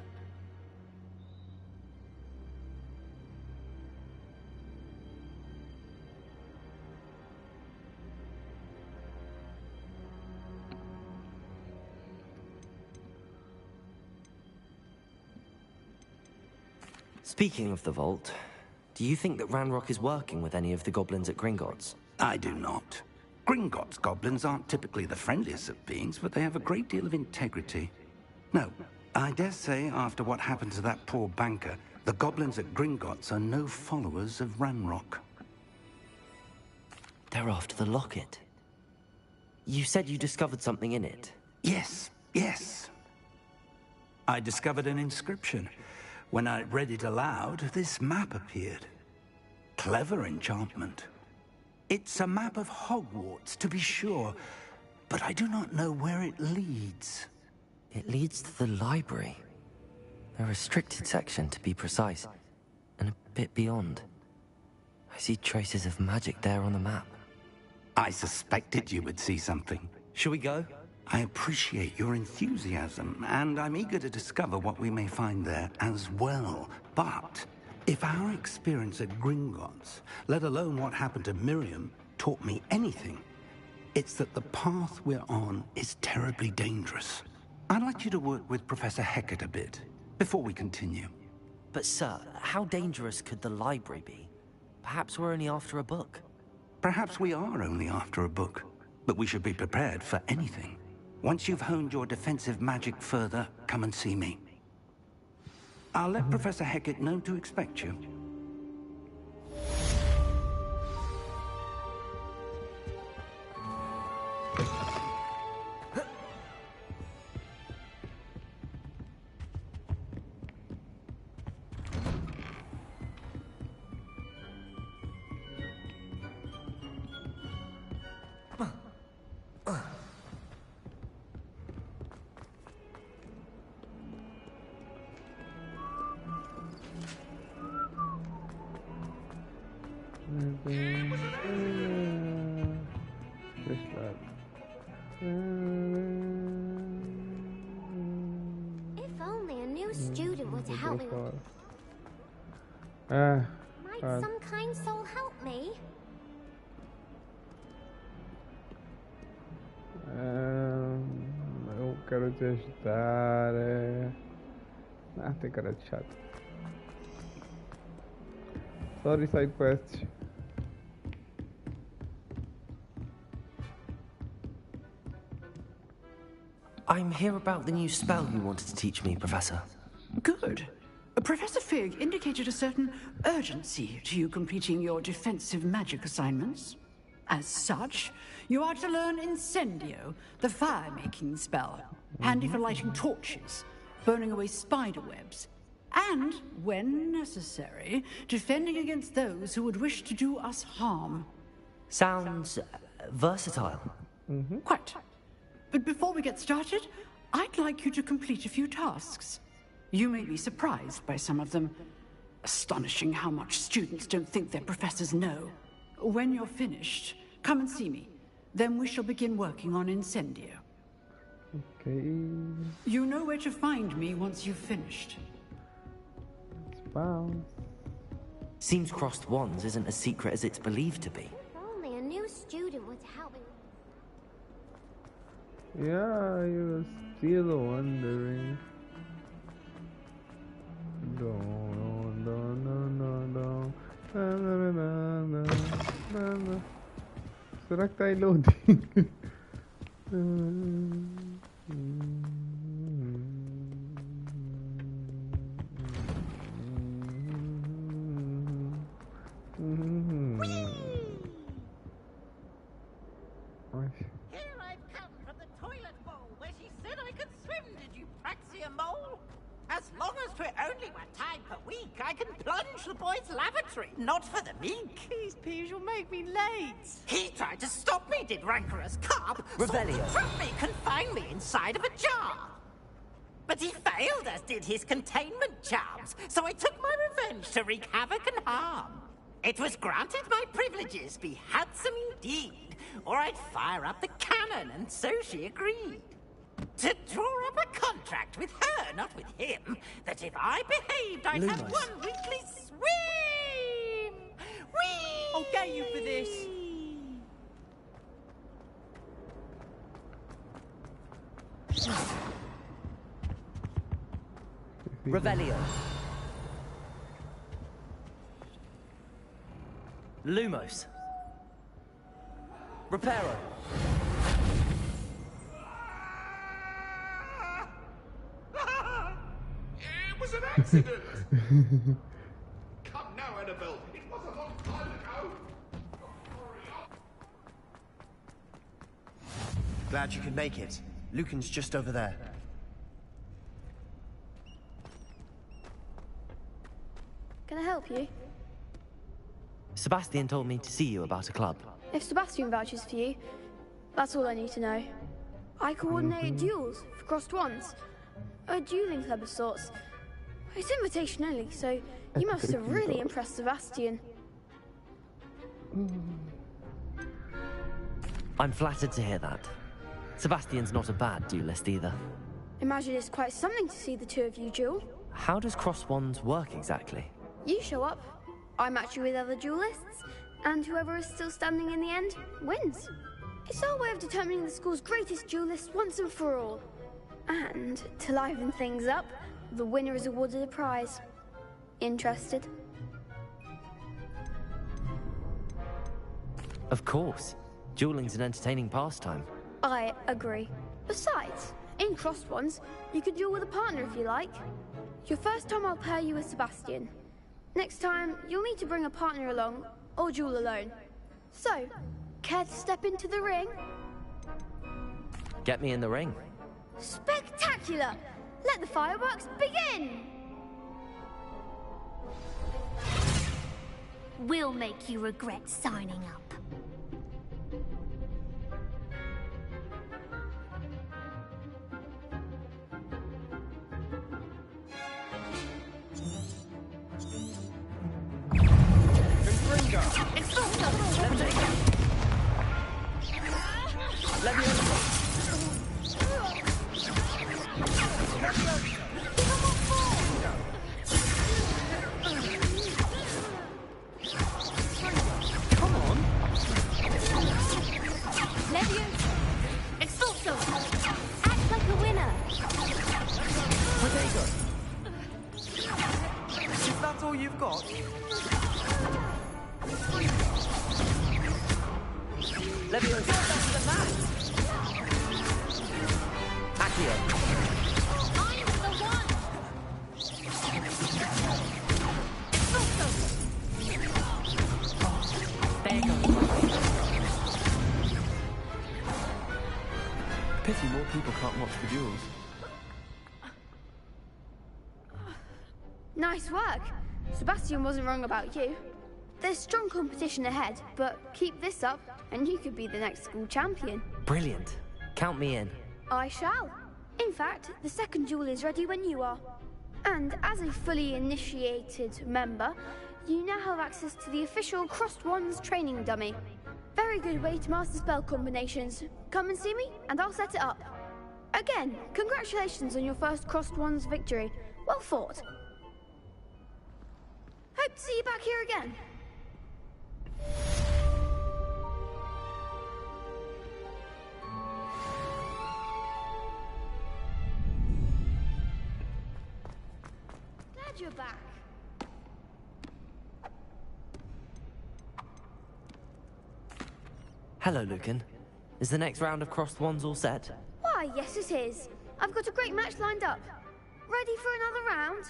Speaking of the vault, do you think that Ranrock is working with any of the goblins at Gringotts? I do not. Gringotts goblins aren't typically the friendliest of beings, but they have a great deal of integrity. No, I dare say after what happened to that poor banker, the goblins at Gringotts are no followers of Ranrock. They're after the locket. You said you discovered something in it. Yes, yes. I discovered an inscription. When I read it aloud, this map appeared. Clever enchantment. It's a map of Hogwarts, to be sure, but I do not know where it leads. It leads to the library. A restricted section, to be precise, and a bit beyond. I see traces of magic there on the map. I suspected you would see something. Shall we go? I appreciate your enthusiasm, and I'm eager to discover what we may find there as well. But if our experience at Gringotts, let alone what happened to Miriam, taught me anything, it's that the path we're on is terribly dangerous. I'd like you to work with Professor Hecat a bit, before we continue. But sir, how dangerous could the library be? Perhaps we're only after a book. Perhaps we are only after a book, but we should be prepared for anything. Once you've honed your defensive magic further, come and see me. I'll let Professor Hecat know to expect you. If only a new student were to help me. Might some kind soul help me? Eu quero te ajudar. Tem cara de chato. Sorry, side quest. I'm here about the new spell you wanted to teach me, Professor. Good. Professor Fig indicated a certain urgency to you completing your defensive magic assignments. As such, you are to learn Incendio, the fire-making spell, handy for lighting torches, burning away spider webs, and, when necessary, defending against those who would wish to do us harm. Sounds versatile. Quite. But before we get started, I'd like you to complete a few tasks. You may be surprised by some of them. Astonishing how much students don't think their professors know. When you're finished, come and see me. Then we shall begin working on Incendio. Okay. You know where to find me once you've finished. Wow. Seems crossed wands isn't as secret as it's believed to be. If only a new student were to help me. Yeah, you were still wondering. Surak tayo loading. Here I've come from the toilet bowl where she said I could swim, did you praxia mole? As long as 'twere only 1 time per week, I can plunge the boys' lavatory, not for the meek. These peas will make me late. He tried to stop me, did rancorous carp. Revelio. Sought to trap me, confine me inside of a jar. But he failed, as did his containment charms, so I took my revenge to wreak havoc and harm. It was granted my privileges be handsome indeed, or I'd fire up the cannon, and so she agreed. To draw up a contract with her, not with him, that if I behaved, I'd have Lumos. 1 weekly swim! Whee! I'll get you for this. Revelio. Lumos. Reparo. It was an accident! Come now, Annabelle. It was a long time ago. Glad you could make it. Lucan's just over there. Can I help you? Sebastian told me to see you about a club. If Sebastian vouches for you, that's all I need to know. I coordinate duels for crossed ones. A dueling club of sorts. It's invitation only, so you must have really impressed Sebastian. I'm flattered to hear that. Sebastian's not a bad duelist either. Imagine it's quite something to see the two of you duel. How does cross wands work exactly? You show up, I match you with other duelists, and whoever is still standing in the end wins. It's our way of determining the school's greatest duelist once and for all. And to liven things up, the winner is awarded a prize. Interested? Of course. Dueling's an entertaining pastime. I agree. Besides, in crossed ones, you could duel with a partner if you like. Your first time I'll pair you with Sebastian. Next time, you'll need to bring a partner along, or duel alone. So, care to step into the ring? Get me in the ring. Spectacular! Let the fireworks begin! We'll make you regret signing up. Pity more people can't watch the duels. Nice work. Sebastian wasn't wrong about you. There's strong competition ahead, but keep this up and you could be the next school champion. Brilliant. Count me in. I shall. In fact, the second duel is ready when you are. And as a fully initiated member, you now have access to the official Crossed Wands training dummy. Very good way to master spell combinations. Come and see me, and I'll set it up. Again, congratulations on your first Crossed Wands victory. Well fought. Hope to see you back here again. Glad you're back. Hello, Lucan. Is the next round of crossed wands all set? Why, yes it is. I've got a great match lined up. Ready for another round?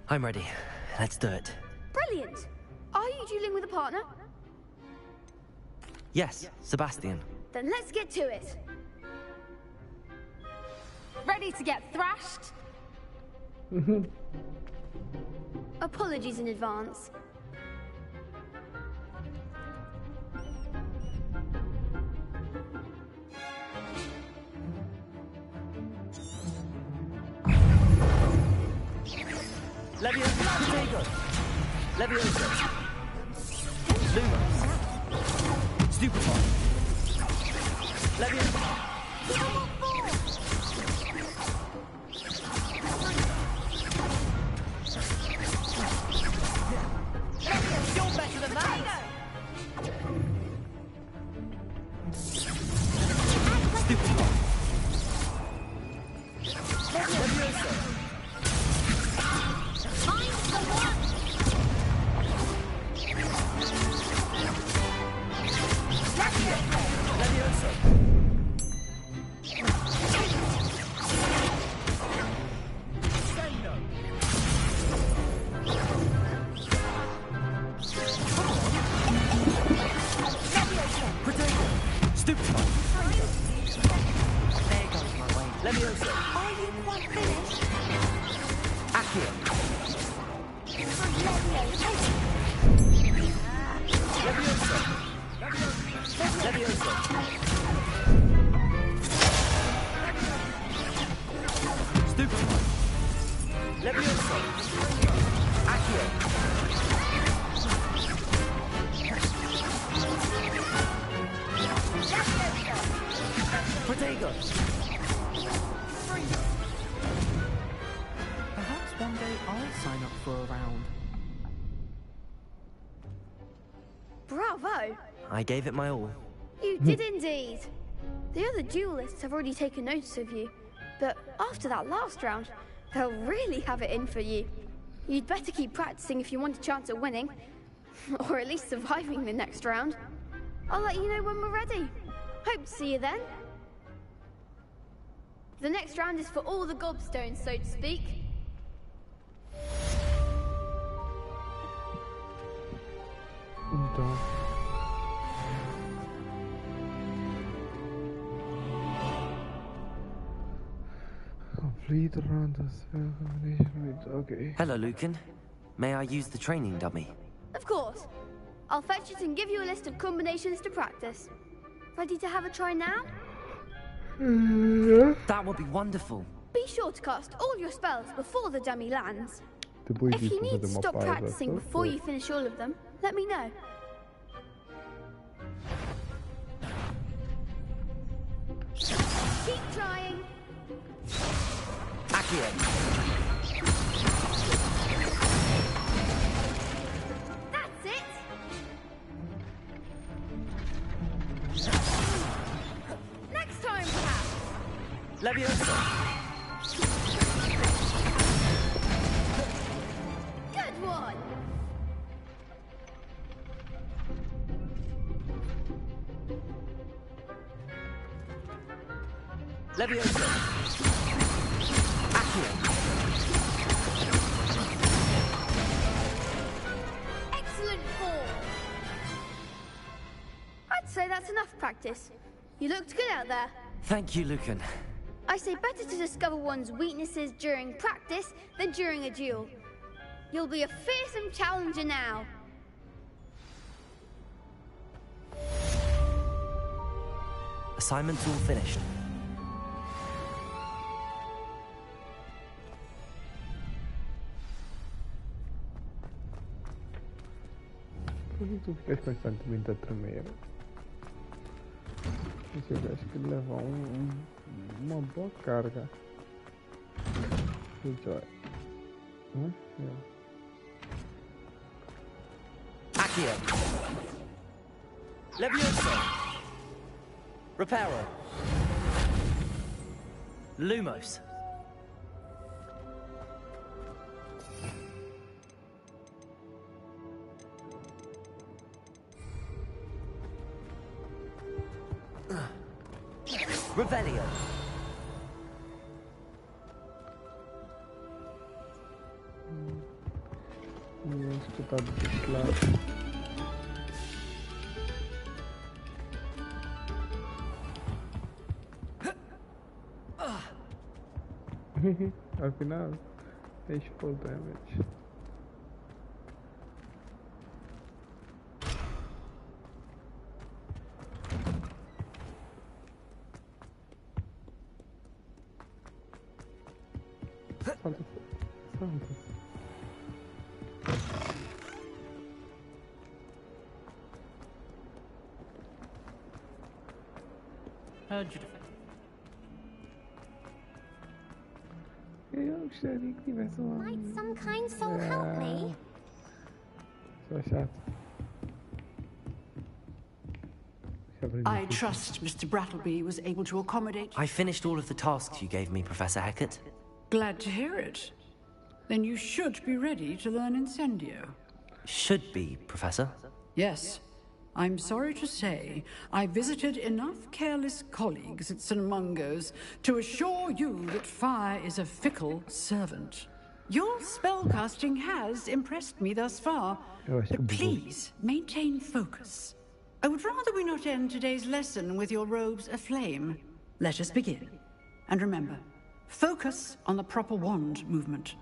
I'm ready. Let's do it. Brilliant. Are you dueling with a partner? Yes, Sebastian. Then let's get to it. Ready to get thrashed? Apologies in advance. Leviosa. Leviosa. Lumos. Stupefy. Leviosa. You're better than that. Stupefy. Leviosa. Perhaps one day I'll sign up for a round. Bravo! I gave it my all. You did indeed. The other duelists have already taken notice of you, but after that last round, they'll really have it in for you. You'd better keep practicing if you want a chance at winning, or at least surviving the next round. I'll let you know when we're ready. Hope to see you then. The next round is for all the gobstones, so to speak. Então. Complete round of spell combination. Okay. Hello, Lucan. May I use the training dummy? Of course. I'll fetch it and give you a list of combinations to practice. Ready to have a try now? That would be wonderful. Be sure to cast all your spells before the dummy lands. Depois If you disso, need to fazer uma stop pausa. practicing before you finish all of them, let me know. Keep trying. Accio. That's it. Next time, perhaps. Leviosa. Good one. Leviosa. Accio. Excellent form. I'd say that's enough practice. You looked good out there. Thank you, Lucan. I say better to discover one's weaknesses during practice than during a duel. You'll be a fearsome challenger now. Assignment's all finished. Por que tu ficas constantemente a tremer? Você acho que leva uma boa carga. Good job. Yeah. Accio. Leviosa. Reparo. Revelio. Este tá desse lado. Afinal, fez full damage. Santos. Heard you defend. Eu gostaria que tivesse uma... Might some kind soul help me? Só chato. I trust Mr. Brattleby was able to accommodate... I finished all of the tasks you gave me, Professor Hecat. Glad to hear it. Then you should be ready to learn Incendio. Should be, Professor. Yes. I'm sorry to say, I visited enough careless colleagues at St. Mungo's to assure you that fire is a fickle servant. Your spellcasting has impressed me thus far, but please maintain focus. I would rather we not end today's lesson with your robes aflame. Let us begin. And remember, focus on the proper wand movement.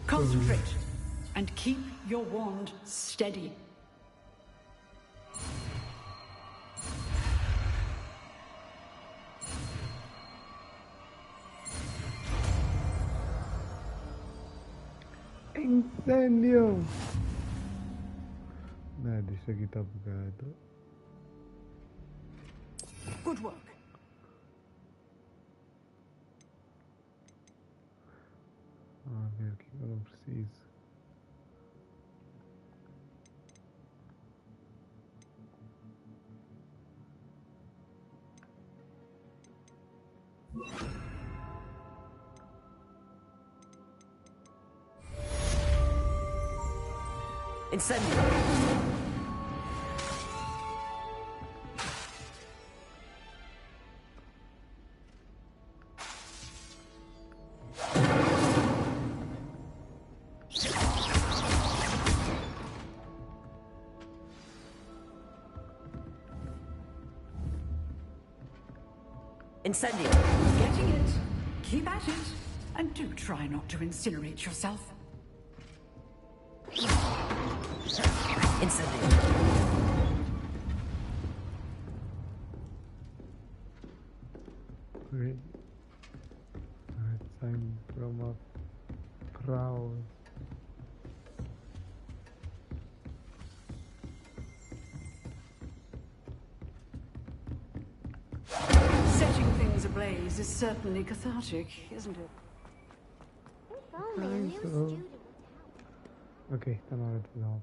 Concentrate, and keep your wand steady. Incendio! Nada, isso aqui tá bugado. Good work. Ver o que eu não preciso. Incendio! Incendio! Getting it. Keep at it. And do try not to incinerate yourself. Incendio! Great. Alright, time from a proud. Setting things ablaze is certainly cathartic, isn't it? Ok, tá na hora de dar uma